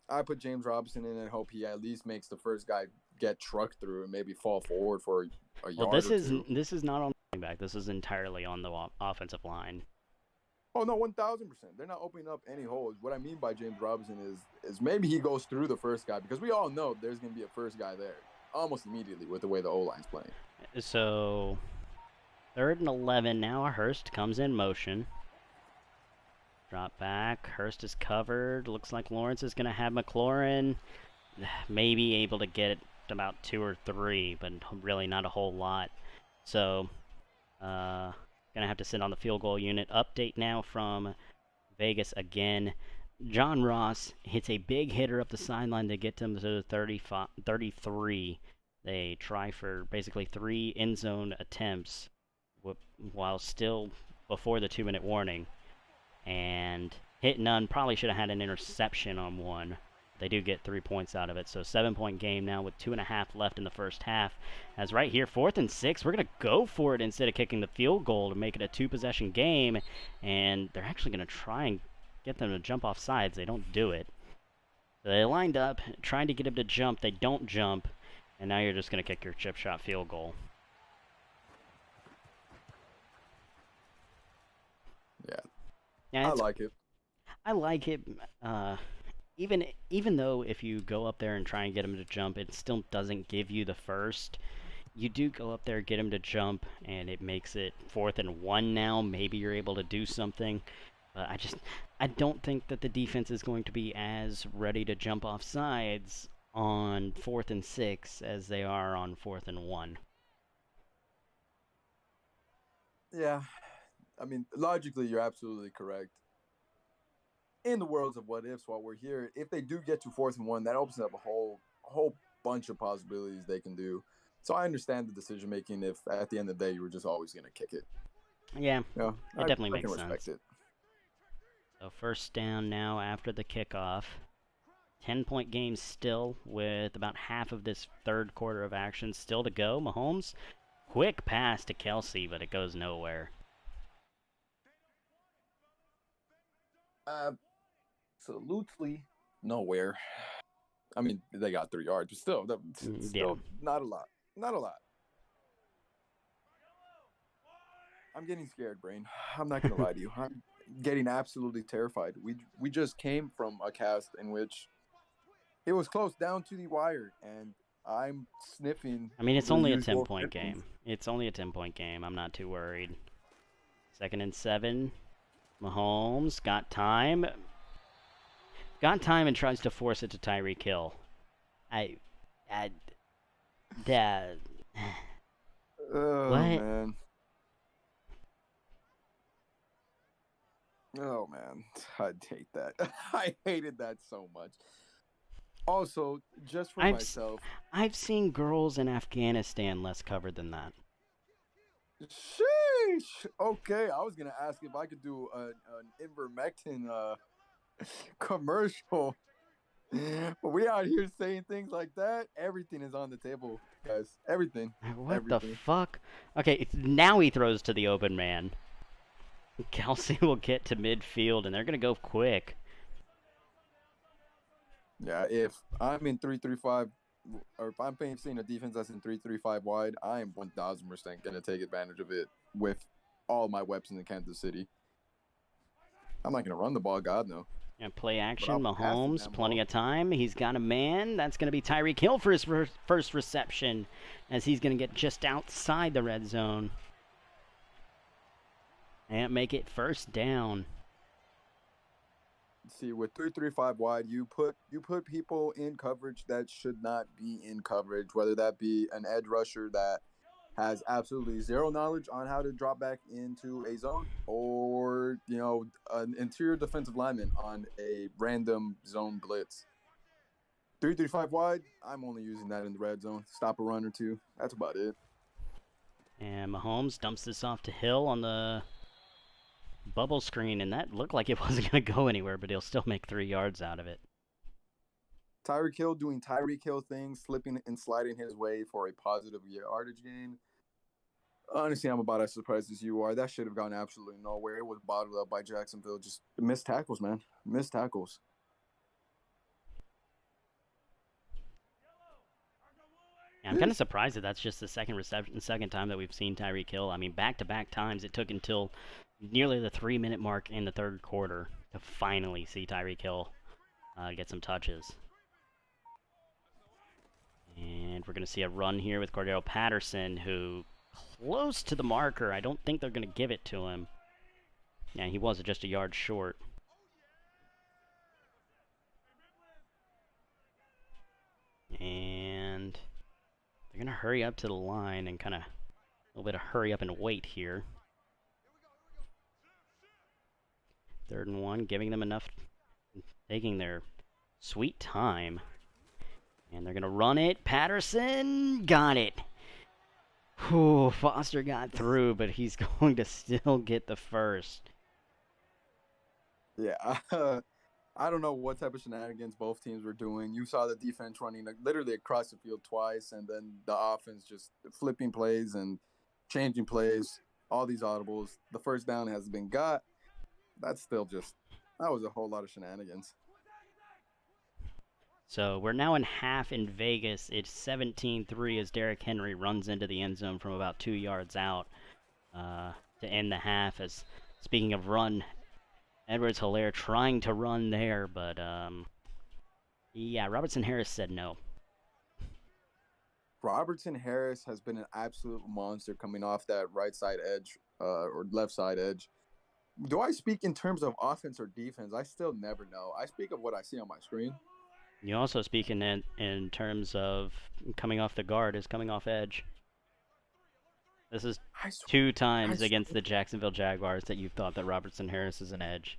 And hope he at least makes the first guy get trucked through and maybe fall forward for a yard or two. This is not on the running back. This is entirely on the offensive line. Oh, no, 1,000%. They're not opening up any holes. What I mean by James Robinson is maybe he goes through the first guy because we all know there's going to be a first guy there almost immediately with the way the O-line's playing. So, 3rd and 11 now. Hurst comes in motion. Drop back. Hurst is covered. Looks like Lawrence is going to have McLaurin maybe able to get about 2 or 3, but really not a whole lot. So, gonna have to sit on the field goal unit. Update now from Vegas again. John Ross hits a big hitter up the sideline to get them to the 33. They try for basically 3 end zone attempts while still before the 2-minute warning. And hit none. Probably should have had an interception on one. They do get 3 points out of it. So 7-point game now with 2.5 left in the first half. As right here, 4th and 6, we're going to go for it instead of kicking the field goal to make it a 2-possession game. And they're actually going to try and get them to jump off sides. They don't do it. So they lined up, trying to get him to jump. They don't jump. And now you're just going to kick your chip shot field goal. Yeah, I like it. I like it. Even though if you go up there and try and get him to jump, it still doesn't give you the first. You do go up there, get him to jump, and it makes it 4th and 1 now. Maybe you're able to do something. But I don't think that the defense is going to be as ready to jump off sides on 4th and 6 as they are on 4th and 1. Yeah. I mean, logically, you're absolutely correct. In the worlds of what ifs, while we're here, if they do get to 4th and 1, that opens up a whole bunch of possibilities they can do. So I understand the decision making if at the end of the day you were just always going to kick it. Yeah, it definitely makes sense. I can respect it. So first down now after the kickoff. 10-point game still with about half of this third quarter of action still to go. Mahomes, quick pass to Kelsey, but it goes nowhere. Absolutely Nowhere. I mean, they got 3 yards, but still, still not a lot. Not a lot. I'm getting scared, Brain. I'm not gonna lie to you. I'm getting absolutely terrified. We just came from a cast in which it was close down to the wire, and I'm sniffing. I mean, it's the only a usual 10-point symptoms. game. It's only a 10-point game. I'm not too worried. 2nd and 7. Mahomes got time. Got time and tries to force it to Tyreek Hill. Dad. Oh, What? man. Oh, man. I hate that. I hated that so much. Also, just for myself. I've seen girls in Afghanistan less covered than that. Sheesh. Okay, I was going to ask if I could do an ivermectin commercial. But we out here saying things like that. Everything is on the table, guys. Everything. What the fuck? Okay, now he throws to the open man. Kelsey will get to midfield, and they're going to go quick. Yeah, if I'm in 3-3-5, or if I'm seeing a defense that's in 3-3-5 wide, I am 1,000% going to take advantage of it with all my weapons in Kansas City. I'm not going to run the ball, God, no. And play action, Mahomes, plenty of time. He's got a man. That's going to be Tyreek Hill for his first reception, as he's going to get just outside the red zone. And make it first down. See, with 3-3-5 wide, you put people in coverage that should not be in coverage, whether that be an edge rusher that has absolutely zero knowledge on how to drop back into a zone, or, you know, an interior defensive lineman on a random zone blitz. 3-3-5 wide, I'm only using that in the red zone. Stop a run or two. That's about it. And Mahomes dumps this off to Hill on the bubble screen, and that looked like it wasn't going to go anywhere, but he'll still make 3 yards out of it. Tyreek Hill doing Tyreek Hill things, slipping and sliding his way for a positive yardage gain. Honestly, I'm about as surprised as you are. That should have gone absolutely nowhere. It was bottled up by Jacksonville. Just missed tackles, man. Missed tackles. Yeah, I'm kind of surprised that that's just the second time that we've seen Tyreek Hill. I mean, back-to-back times, it took until nearly the 3-minute mark in the third quarter to finally see Tyreek Hill get some touches. And we're going to see a run here with Cordero Patterson, who close to the marker. I don't think they're going to give it to him. Yeah, he was just a yard short. And they're going to hurry up to the line and kind of a little bit of hurry up and wait here. 3rd and 1, giving them enough, taking their sweet time. And they're going to run it. Patterson got it. Whew, Foster got through, but he's going to still get the first. Yeah, I don't know what type of shenanigans both teams were doing. You saw the defense running literally across the field twice, and then the offense just flipping plays and changing plays, all these audibles. The first down has been got. That's still just, that was a whole lot of shenanigans. So we're now in half in Vegas. It's 17-3 as Derrick Henry runs into the end zone from about 2 yards out to end the half. As speaking of run, Edwards-Helaire trying to run there, but yeah, Robertson-Harris said no. Robertson-Harris has been an absolute monster coming off that right side edge or left side edge. Do I speak in terms of offense or defense? I still never know. I speak of what I see on my screen. You also speak in terms of coming off the guard as coming off edge. This is 2 times against the Jacksonville Jaguars that you've thought that Robertson-Harris is an edge.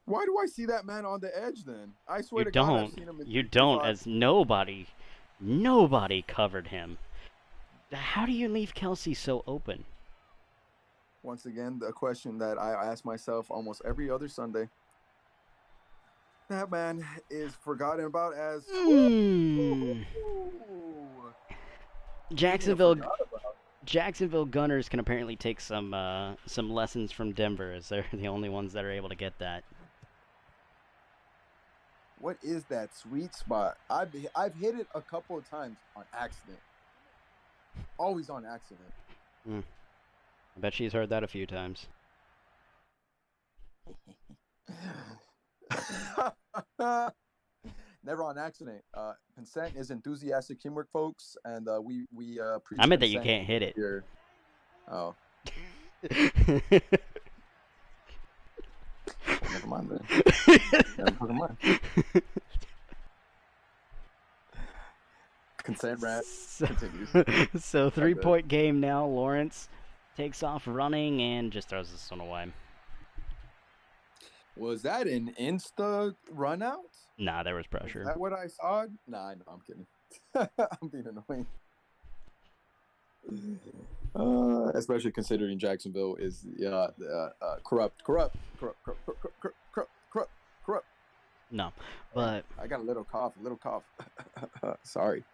Why do I see that man on the edge then? I swear You to God, don't. I've seen him in You don't, as nobody covered him. How do you leave Kelsey so open? Once again, the question that I ask myself almost every other Sunday. That man is forgotten about as Jacksonville Gunners can apparently take some lessons from Denver, as they're the only ones that are able to get that. What is that sweet spot? I've hit it a couple of times on accident. Always on accident. I bet she's heard that a few times. Never on accident. Consent is enthusiastic teamwork, folks, and we preach. I meant that you consent can't hit it. here. Oh, never mind then. Never mind. Consent rat continues. So 3-point game now. Lawrence takes off running and just throws this one away. Was that an insta run out? Nah, there was Is pressure. that what I saw? Nah, no, I'm kidding. I'm being annoying. Especially considering Jacksonville is corrupt. No, but I got a little cough. Sorry.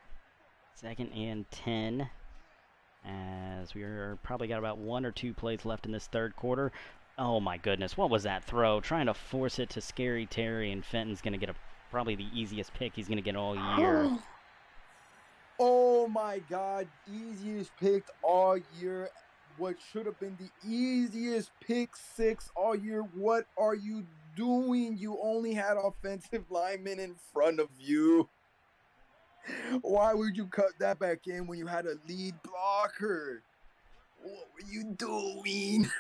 2nd and 10, as we're probably got about 1 or 2 plays left in this third quarter. Oh my goodness, what was that throw? Trying to force it to Scary Terry, and Fenton's going to get probably the easiest pick he's going to get all year. Oh my God, easiest pick all year. What should have been the easiest pick 6 all year. What are you doing? You only had offensive linemen in front of you. Why would you cut that back in when you had a lead blocker? What were you doing?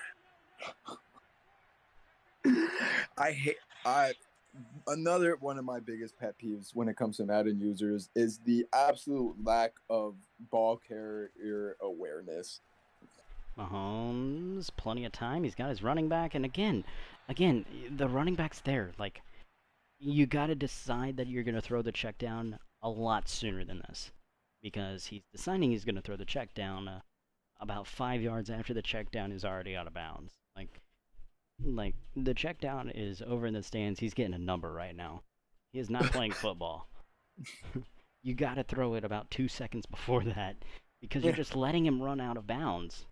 Another one of my biggest pet peeves when it comes to Madden users is the absolute lack of ball carrier awareness. Mahomes, plenty of time. He's got his running back, and again, the running back's there. Like, you got to decide that you're going to throw the check down a lot sooner than this, because he's deciding he's going to throw the check down about 5 yards after the check down is already out of bounds. Like the check down is over in the stands. He's getting a number right now. He is not playing football. You got to throw it about 2 seconds before that, because you're just letting him run out of bounds.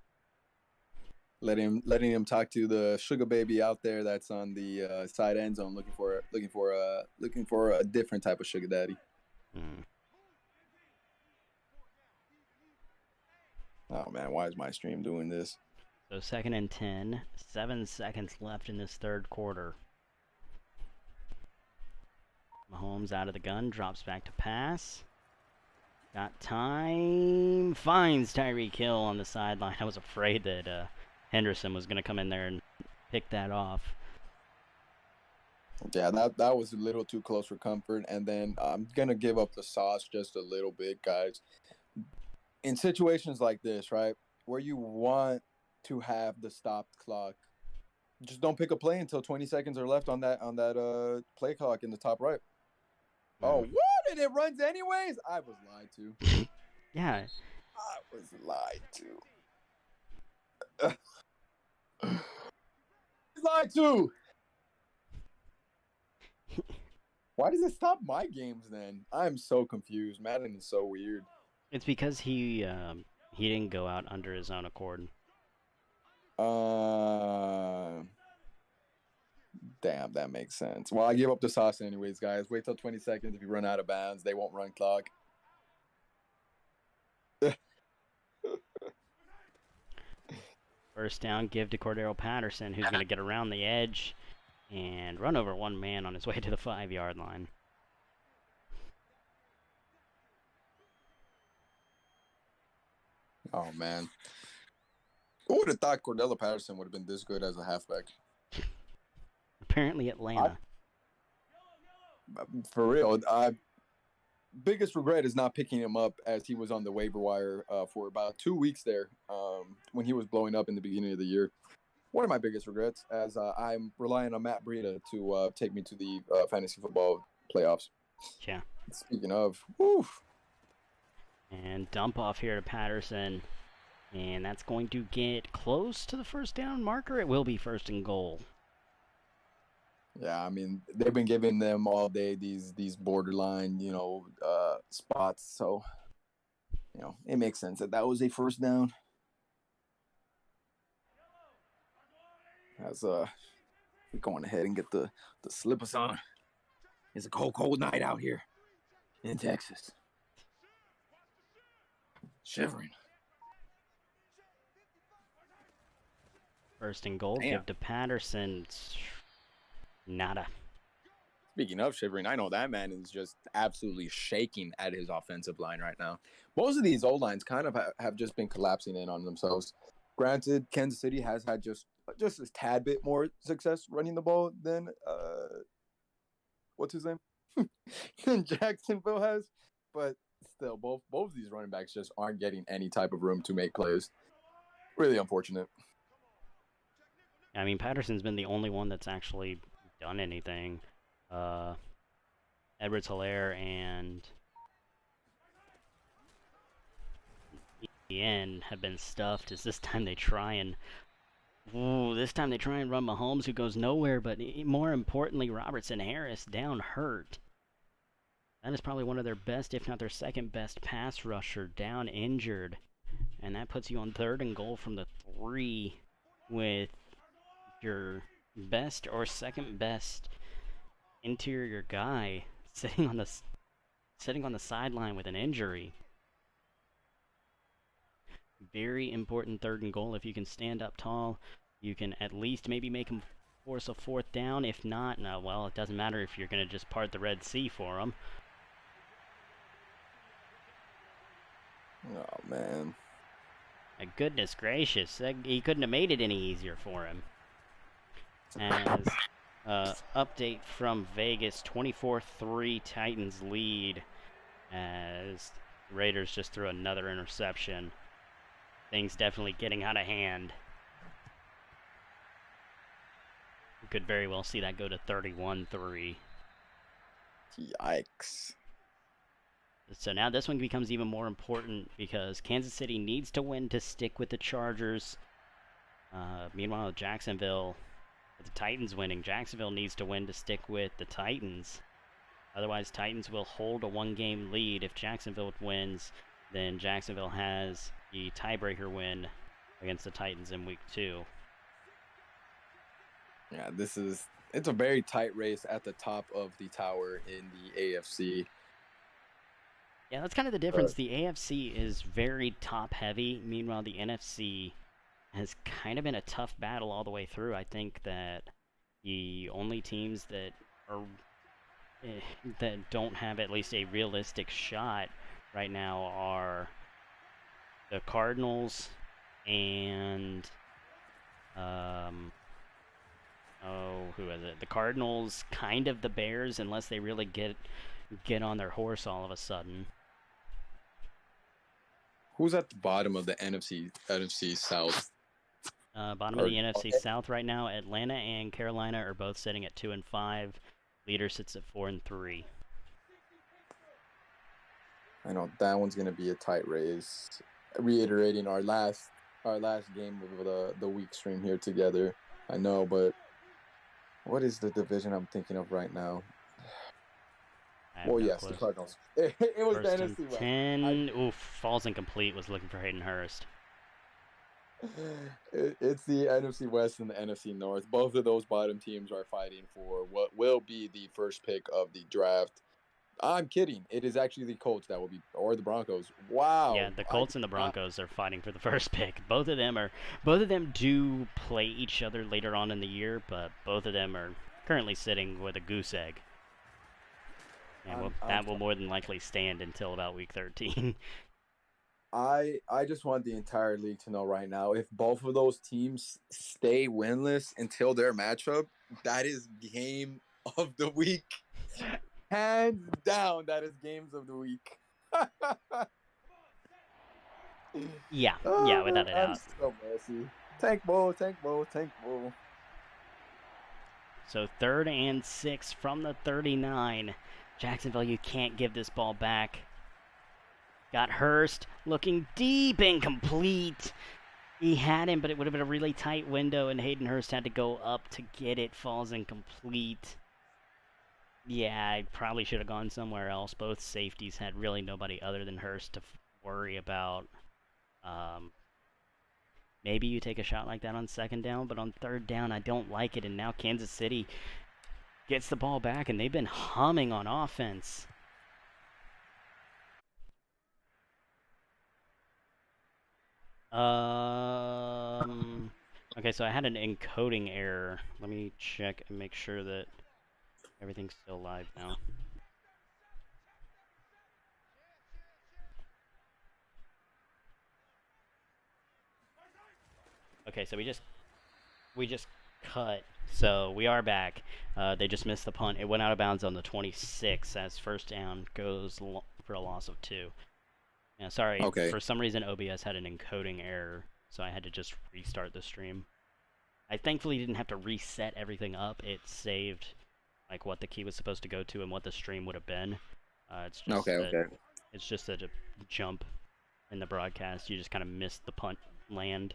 Letting him talk to the sugar baby out there that's on the side end zone, looking for a different type of sugar daddy. Oh man, why is my stream doing this? So 2nd and 10, 7 seconds left in this third quarter. Mahomes out of the gun, drops back to pass. Got time, finds Tyreek Hill on the sideline. I was afraid that Henderson was going to come in there and pick that off. Yeah, that was a little too close for comfort. And then I'm going to give up the sauce just a little bit, guys. In situations like this, right, where you want to have the stopped clock, just don't pick a play until 20 seconds are left on that play clock in the top right. Oh, what? And it runs anyways? I was lied to. Yeah. I was lied to. Lied to. Why does it stop my games then? I'm so confused. Madden is so weird. It's because he didn't go out under his own accord. Damn, that makes sense. Well, I give up the sauce anyways, guys. Wait till 20 seconds. If you run out of bounds, they won't run clock. First down, give to Cordero Patterson, who's going to get around the edge and run over one man on his way to the 5-yard line. Oh, man. Who would have thought Cordero Patterson would have been this good as a halfback? Apparently Atlanta. For real. Biggest regret is not picking him up as he was on the waiver wire for about 2 weeks there when he was blowing up in the beginning of the year. One of my biggest regrets, as I'm relying on Matt Breida to take me to the fantasy football playoffs. Yeah. Speaking of, woof. And dump off here to Patterson. And that's going to get close to the first down marker. It will be 1st and goal. Yeah, I mean, they've been giving them all day these borderline, spots. So, it makes sense that was a first down. As we're going ahead and get the slippers on. It's a cold, cold night out here in Texas. Shivering. First and goal, Damn. give to Patterson. Nada. Speaking of shivering, I know that man is just absolutely shaking at his offensive line right now. Most of these O-lines kind of have just been collapsing in on themselves. Granted, Kansas City has had just a tad bit more success running the ball than what's his name? than Jacksonville has, but still, both of these running backs just aren't getting any type of room to make plays. Really unfortunate. I mean, Patterson's been the only one that's actually done anything. Edwards-Helaire and Ian have been stuffed. As this time they try and run Mahomes, who goes nowhere. But more importantly, Robertson Harris down hurt. That is probably one of their best, if not their second best pass rusher, down injured, and that puts you on 3rd and goal from the 3 with your best or second best interior guy sitting on the sideline with an injury. Very important 3rd and goal. If you can stand up tall, you can at least maybe make him force a 4th down. If not, no, well, it doesn't matter if you're going to just part the Red Sea for him. Oh, man. Goodness gracious, he couldn't have made it any easier for him. As update from Vegas, 24-3 Titans lead as Raiders just threw another interception. Things definitely getting out of hand. We could very well see that go to 31-3. Yikes. So now this one becomes even more important because Kansas City needs to win to stick with the Chargers. Meanwhile, Jacksonville, with the Titans winning, Jacksonville needs to win to stick with the Titans. Otherwise, Titans will hold a 1-game lead. If Jacksonville wins, then Jacksonville has the tiebreaker win against the Titans in week 2. Yeah, it's a very tight race at the top of the tower in the AFC. Yeah, that's kind of the difference. The AFC is very top-heavy. Meanwhile, the NFC has kind of been a tough battle all the way through. I think that the only teams that are that don't have at least a realistic shot right now are the Cardinals and who is it? The Cardinals, kind of the Bears, unless they really get on their horse all of a sudden. Who's at the bottom of the NFC South? Bottom of the NFC South right now, Atlanta and Carolina are both sitting at 2 and 5. Leader sits at 4 and 3. I know that one's gonna be a tight race. Reiterating our last game of the week stream here together. I know, but what is the division I'm thinking of right now? Well, yes, the Cardinals. It was First the and NFC West. 10. Oof, falls incomplete. Was looking for Hayden Hurst. It's the NFC West and the NFC North. Both of those bottom teams are fighting for what will be the first pick of the draft. I'm kidding. It is actually the Colts that will be, or the Broncos. Wow. Yeah, the Colts and the Broncos are fighting for the first pick. Both of them do play each other later on in the year, but both of them are currently sitting with a goose egg. And that will more than likely stand until about week 13. I just want the entire league to know right now, if both of those teams stay winless until their matchup, that is game of the week. Hands down, that is games of the week. Yeah, without a doubt. So messy. Tank Bowl. So 3rd and 6 from the 39. Jacksonville, you can't give this ball back. Got Hurst looking deep, incomplete. He had him, but it would have been a really tight window, and Hayden Hurst had to go up to get it. Falls incomplete. Yeah, I probably should have gone somewhere else. Both safeties had really nobody other than Hurst to worry about. Maybe you take a shot like that on 2nd down, but on 3rd down, I don't like it. And now Kansas City gets the ball back, and they've been humming on offense. Okay, so I had an encoding error. Let me check and make sure that everything's still live now. Okay, so we just cut. So we are back. They just missed the punt. It went out of bounds on the 26 as first down goes for a loss of 2. Yeah, sorry. Okay. For some reason, OBS had an encoding error, so I had to just restart the stream. I thankfully didn't have to reset everything up. It saved like what the key was supposed to go to and what the stream would have been. It's just It's just a jump in the broadcast. You just kind of missed the punt land.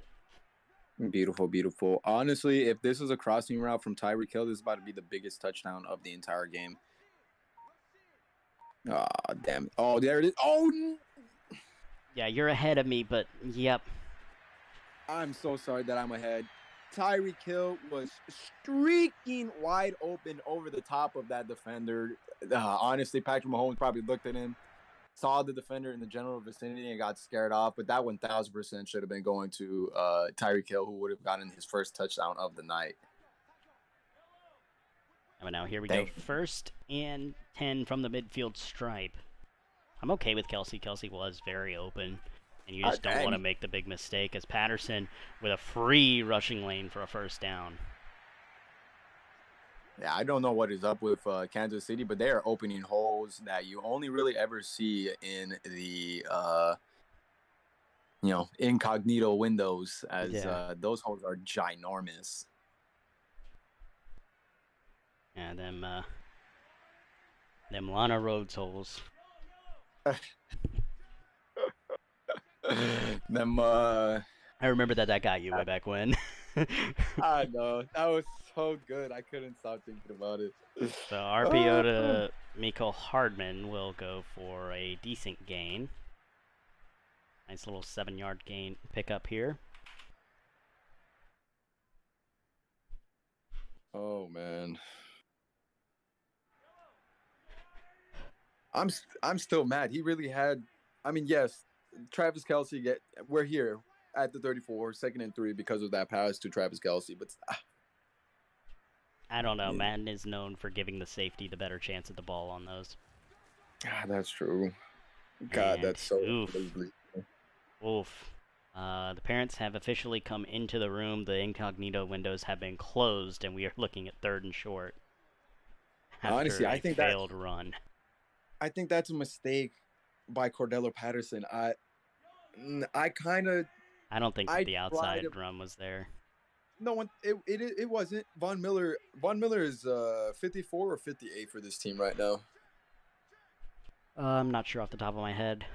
Beautiful, beautiful. Honestly, if this was a crossing route from Tyreek Hill, this is about to be the biggest touchdown of the entire game. Ah, damn it. Oh, there it is. Oh, yeah, you're ahead of me, but yep. I'm so sorry that I'm ahead. Tyreek Hill was streaking wide open over the top of that defender. Honestly, Patrick Mahomes probably looked at him, saw the defender in the general vicinity, and got scared off. But that 1,000% should have been going to Tyreek Hill, who would have gotten his first touchdown of the night. But now here we go. 1st and 10 from the midfield stripe. I'm okay with Kelsey. Kelsey was very open. And you just don't want to make the big mistake as Patterson with a free rushing lane for a first down. Yeah, I don't know what is up with Kansas City, but they are opening holes that you only really ever see in the, incognito windows, as those holes are ginormous. Yeah, them Lana Rhodes holes. I remember that got you way back when. I know. That was so good. I couldn't stop thinking about it. So RPO to Mecole Hardman will go for a decent gain. Nice little 7-yard gain pickup here. Oh man. I'm still mad. He really had. I mean, yes, Travis Kelce. We're here at the 34, 2nd and 3 because of that pass to Travis Kelce. But I don't know. Madden is known for giving the safety the better chance at the ball on those. God, that's true. God, that's so. Oof. The parents have officially come into the room. The incognito windows have been closed, and we are looking at 3rd and short. Honestly, I think failed run. I think that's a mistake by Cordell Patterson. I don't think that the outside run was there. No, it wasn't. Von Miller is 54 or 58 for this team right now. I'm not sure off the top of my head.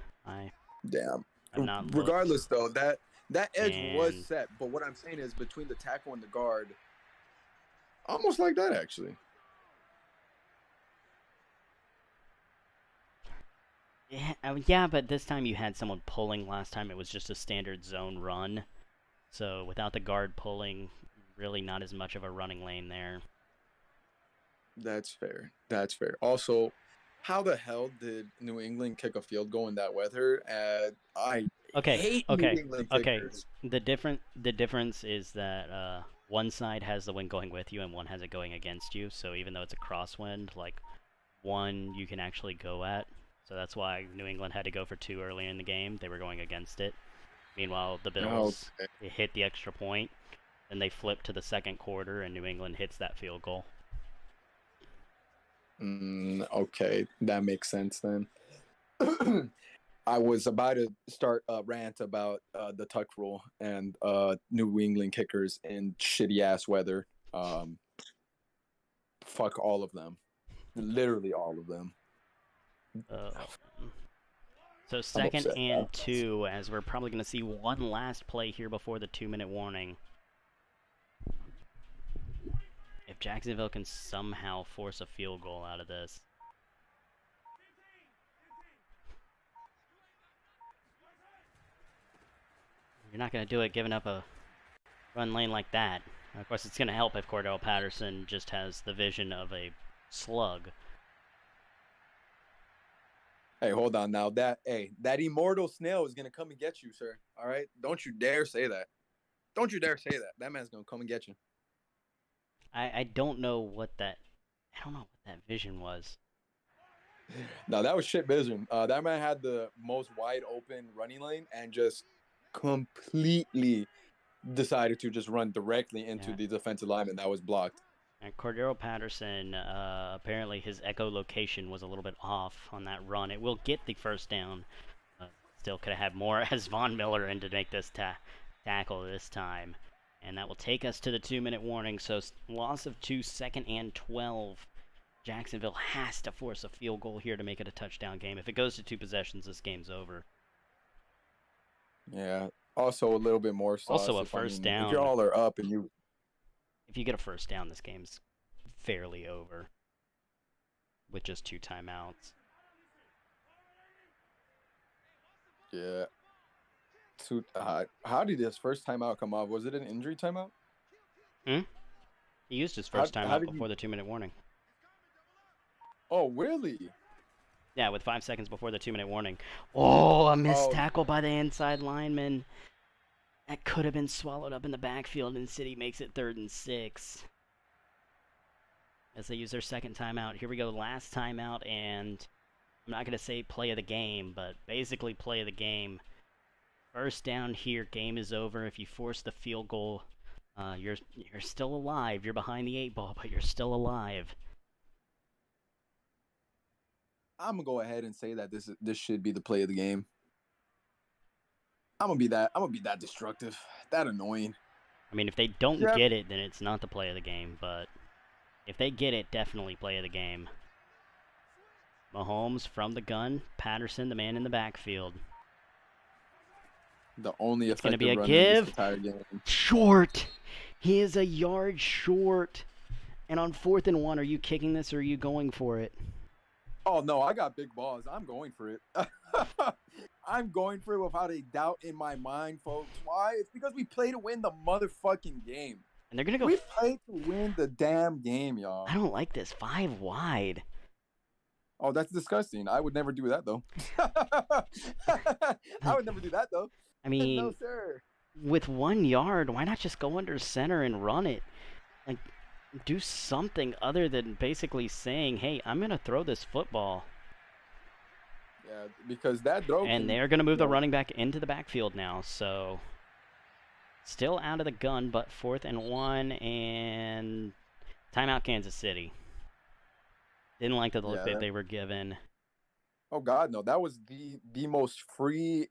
Damn. I'm not Regardless, though, that edge was set. But what I'm saying is between the tackle and the guard, almost like that actually. Yeah, but this time you had someone pulling. Last time it was just a standard zone run. So without the guard pulling, really not as much of a running lane there. That's fair. Also, how the hell did New England kick a field goal in that weather? I hate New England kickers. The difference is that one side has the wind going with you and one has it going against you. So even though it's a crosswind, like one you can actually go at. So that's why New England had to go for 2 early in the game. They were going against it. Meanwhile, the Bills hit the extra point, then they flip to the 2nd quarter, and New England hits that field goal. Okay, that makes sense then. I was about to start a rant about the tuck rule and New England kickers in shitty-ass weather. Fuck all of them. Literally all of them. So 2nd and 2, as we're probably going to see one last play here before the 2-minute warning. If Jacksonville can somehow force a field goal out of this. You're not going to do it giving up a run lane like that. Of course, it's going to help if Cordell Patterson just has the vision of a slug. Hey, hold on now. That immortal snail is gonna come and get you, sir. All right, don't you dare say that. Don't you dare say that. That man's gonna come and get you. I don't know what that vision was. No, that was shit vision. That man had the most wide open running lane and just completely decided to just run directly into the defensive lineman that was blocked. And Cordero Patterson, apparently his echolocation was a little bit off on that run. It will get the first down. Still could have had more as Von Miller in to make this tackle this time. And that will take us to the 2-minute warning. So loss of 2, 2nd and 12. Jacksonville has to force a field goal here to make it a touchdown game. If it goes to 2 possessions, this game's over. Yeah. Also a little bit more sauce. Also a first down. If y'all are up and you... If you get a first down, this game's fairly over. With just 2 timeouts. Yeah. How did his first timeout come off? Was it an injury timeout? He used his first timeout before the 2-minute warning. Oh, really? Yeah, with 5 seconds before the 2-minute warning. Oh, a missed tackle by the inside lineman. That could have been swallowed up in the backfield, and City makes it 3rd and 6. As they use their second timeout. Here we go, last timeout, and I'm not going to say play of the game, but basically play of the game. First down here, game is over. If you force the field goal, you're still alive. You're behind the 8 ball, but you're still alive. I'm gonna go ahead and say that this should be the play of the game. I'm gonna be that destructive, that annoying. I mean, if they don't get it, then it's not the play of the game. But if they get it, definitely play of the game. Mahomes from the gun. Patterson, the man in the backfield. The only it's going to be a runner give. In this entire game. Short. He is a yard short. And on 4th and 1, are you kicking this or are you going for it? Oh, no, I got big balls. I'm going for it. I'm going for it without a doubt in my mind, folks. Why? It's because we play to win the motherfucking game. And they're going to go... We play to win the damn game, y'all. I don't like this. 5 wide. Oh, that's disgusting. I would never do that, though. I would never do that, though. I mean, no, sir. With 1 yard, why not just go under center and run it? Like, do something other than basically saying, hey, I'm going to throw this football. Yeah, because that throw... And they're going to move the running back into the backfield now, so... Still out of the gun, but 4th and 1, and... Timeout Kansas City. Didn't like the look that they were given. Oh, God, no. That was the most free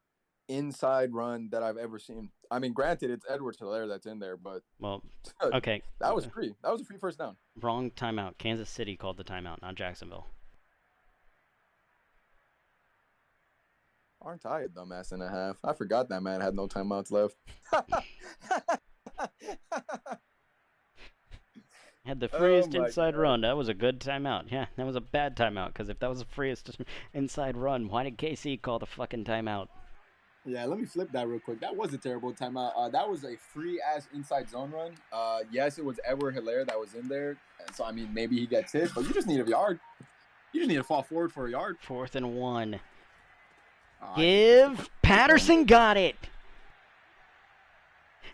inside run that I've ever seen. I mean, granted, it's Edwards-Helaire that's in there, but... Well, okay. That was free. That was a free first down. Wrong timeout. Kansas City called the timeout, not Jacksonville. Aren't I a dumbass and a half? I forgot that man had no timeouts left. Had the freest inside run. That was a good timeout. Yeah, that was a bad timeout, because if that was the freest inside run, why did KC call the fucking timeout? Yeah, let me flip that real quick. That was a terrible timeout. That was a free-ass inside zone run. Yes, it was Edwards-Helaire that was in there. So, I mean, maybe he gets hit, but you just need a yard. You just need to fall forward for a yard. 4th and 1. Give. Patterson got it.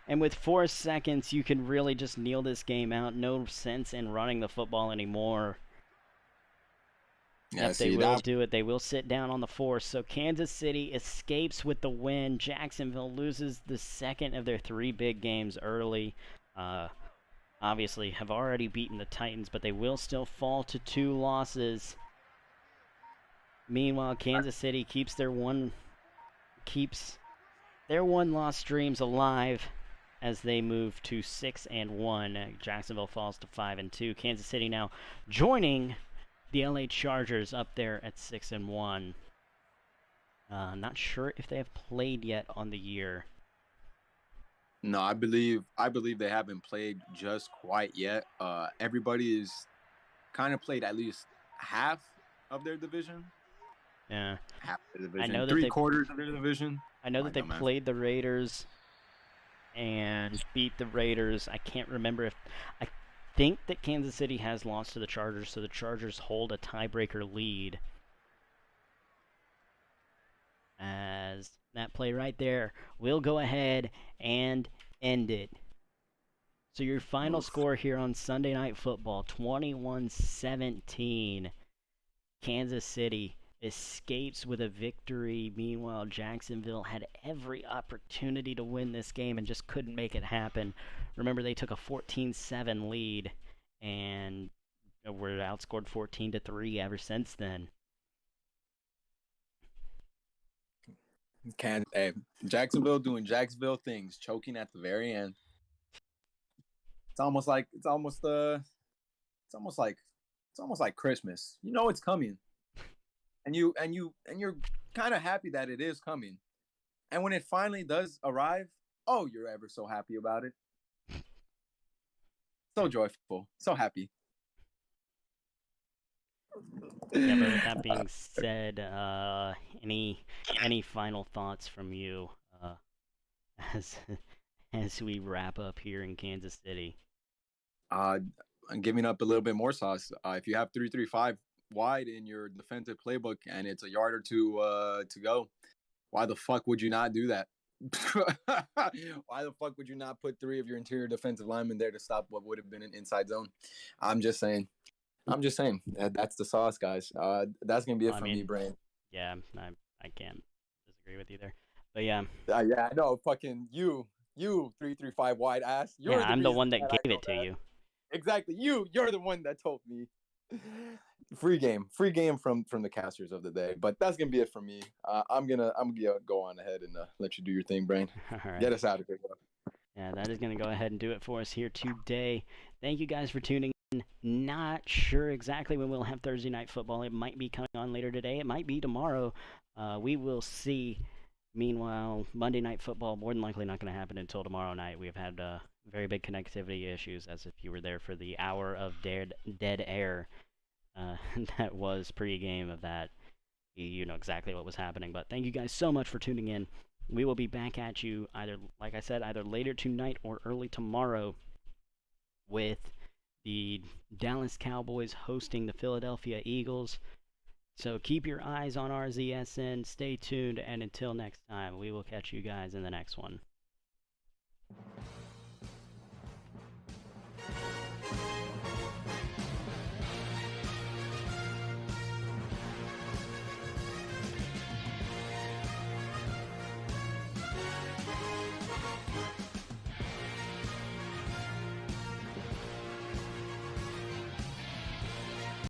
And with 4 seconds, you can really just kneel this game out. No sense in running the football anymore. Yeah, they will do it. They will sit down on the force. So Kansas City escapes with the win. Jacksonville loses the second of their 3 big games early. Obviously, have already beaten the Titans, but they will still fall to 2 losses. Meanwhile, Kansas City keeps their one-loss streams alive as they move to 6 and 1. Jacksonville falls to 5 and 2. Kansas City now joining the LA Chargers up there at 6 and 1. Not sure if they have played yet on the year. No, I believe they haven't played just quite yet. Everybody is kind of played at least half of their division. Yeah, half of the division. I know that 3/4 of their division. I know that they played the Raiders and beat the Raiders. I can't remember if think that Kansas City has lost to the Chargers, so the Chargers hold a tiebreaker lead. As that play right there will go ahead and end it. So your final score here on Sunday Night Football, 21-17. Kansas City escapes with a victory. Meanwhile, Jacksonville had every opportunity to win this game and just couldn't make it happen. Remember, they took a 14-7 lead and were outscored 14-3 ever since then. Jacksonville doing Jacksonville things, choking at the very end. It's almost like Christmas. You know it's coming, and you're kind of happy that it is coming, and when it finally does arrive, oh, you're ever so happy about it. So joyful, so happy. Yeah, but with that being said, any final thoughts from you as we wrap up here in Kansas City? I'm giving up a little bit more sauce. If you have 3-3-5 wide in your defensive playbook and it's a yard or two to go, why the fuck would you not do that? Why the fuck would you not put 3 of your interior defensive linemen there to stop what would have been an inside zone? I'm just saying. That's the sauce, guys. That's gonna be it for me, Brain. Yeah, I can't disagree with you there. But yeah. Yeah, I know. Fucking you 3-3-5 wide ass. I'm the one that gave it to you. Exactly. You're the one that told me. Free game from the casters of the day. But that's gonna be it for me. I'm gonna go on ahead and let you do your thing, Brain. All right. Get us out of here. Yeah, that is gonna go ahead and do it for us here today. Thank you guys for tuning in. Not sure exactly when we'll have Thursday Night Football. It might be coming on later today. It might be tomorrow. We will see. Meanwhile, Monday Night Football more than likely not going to happen until tomorrow night. We've had very big connectivity issues, as if you were there for the hour of dead air that was pre-game of that. You know exactly what was happening. But thank you guys so much for tuning in. We will be back at you either, like I said, either later tonight or early tomorrow with the Dallas Cowboys hosting the Philadelphia Eagles. So keep your eyes on RZSN, stay tuned, and until next time, we will catch you guys in the next one.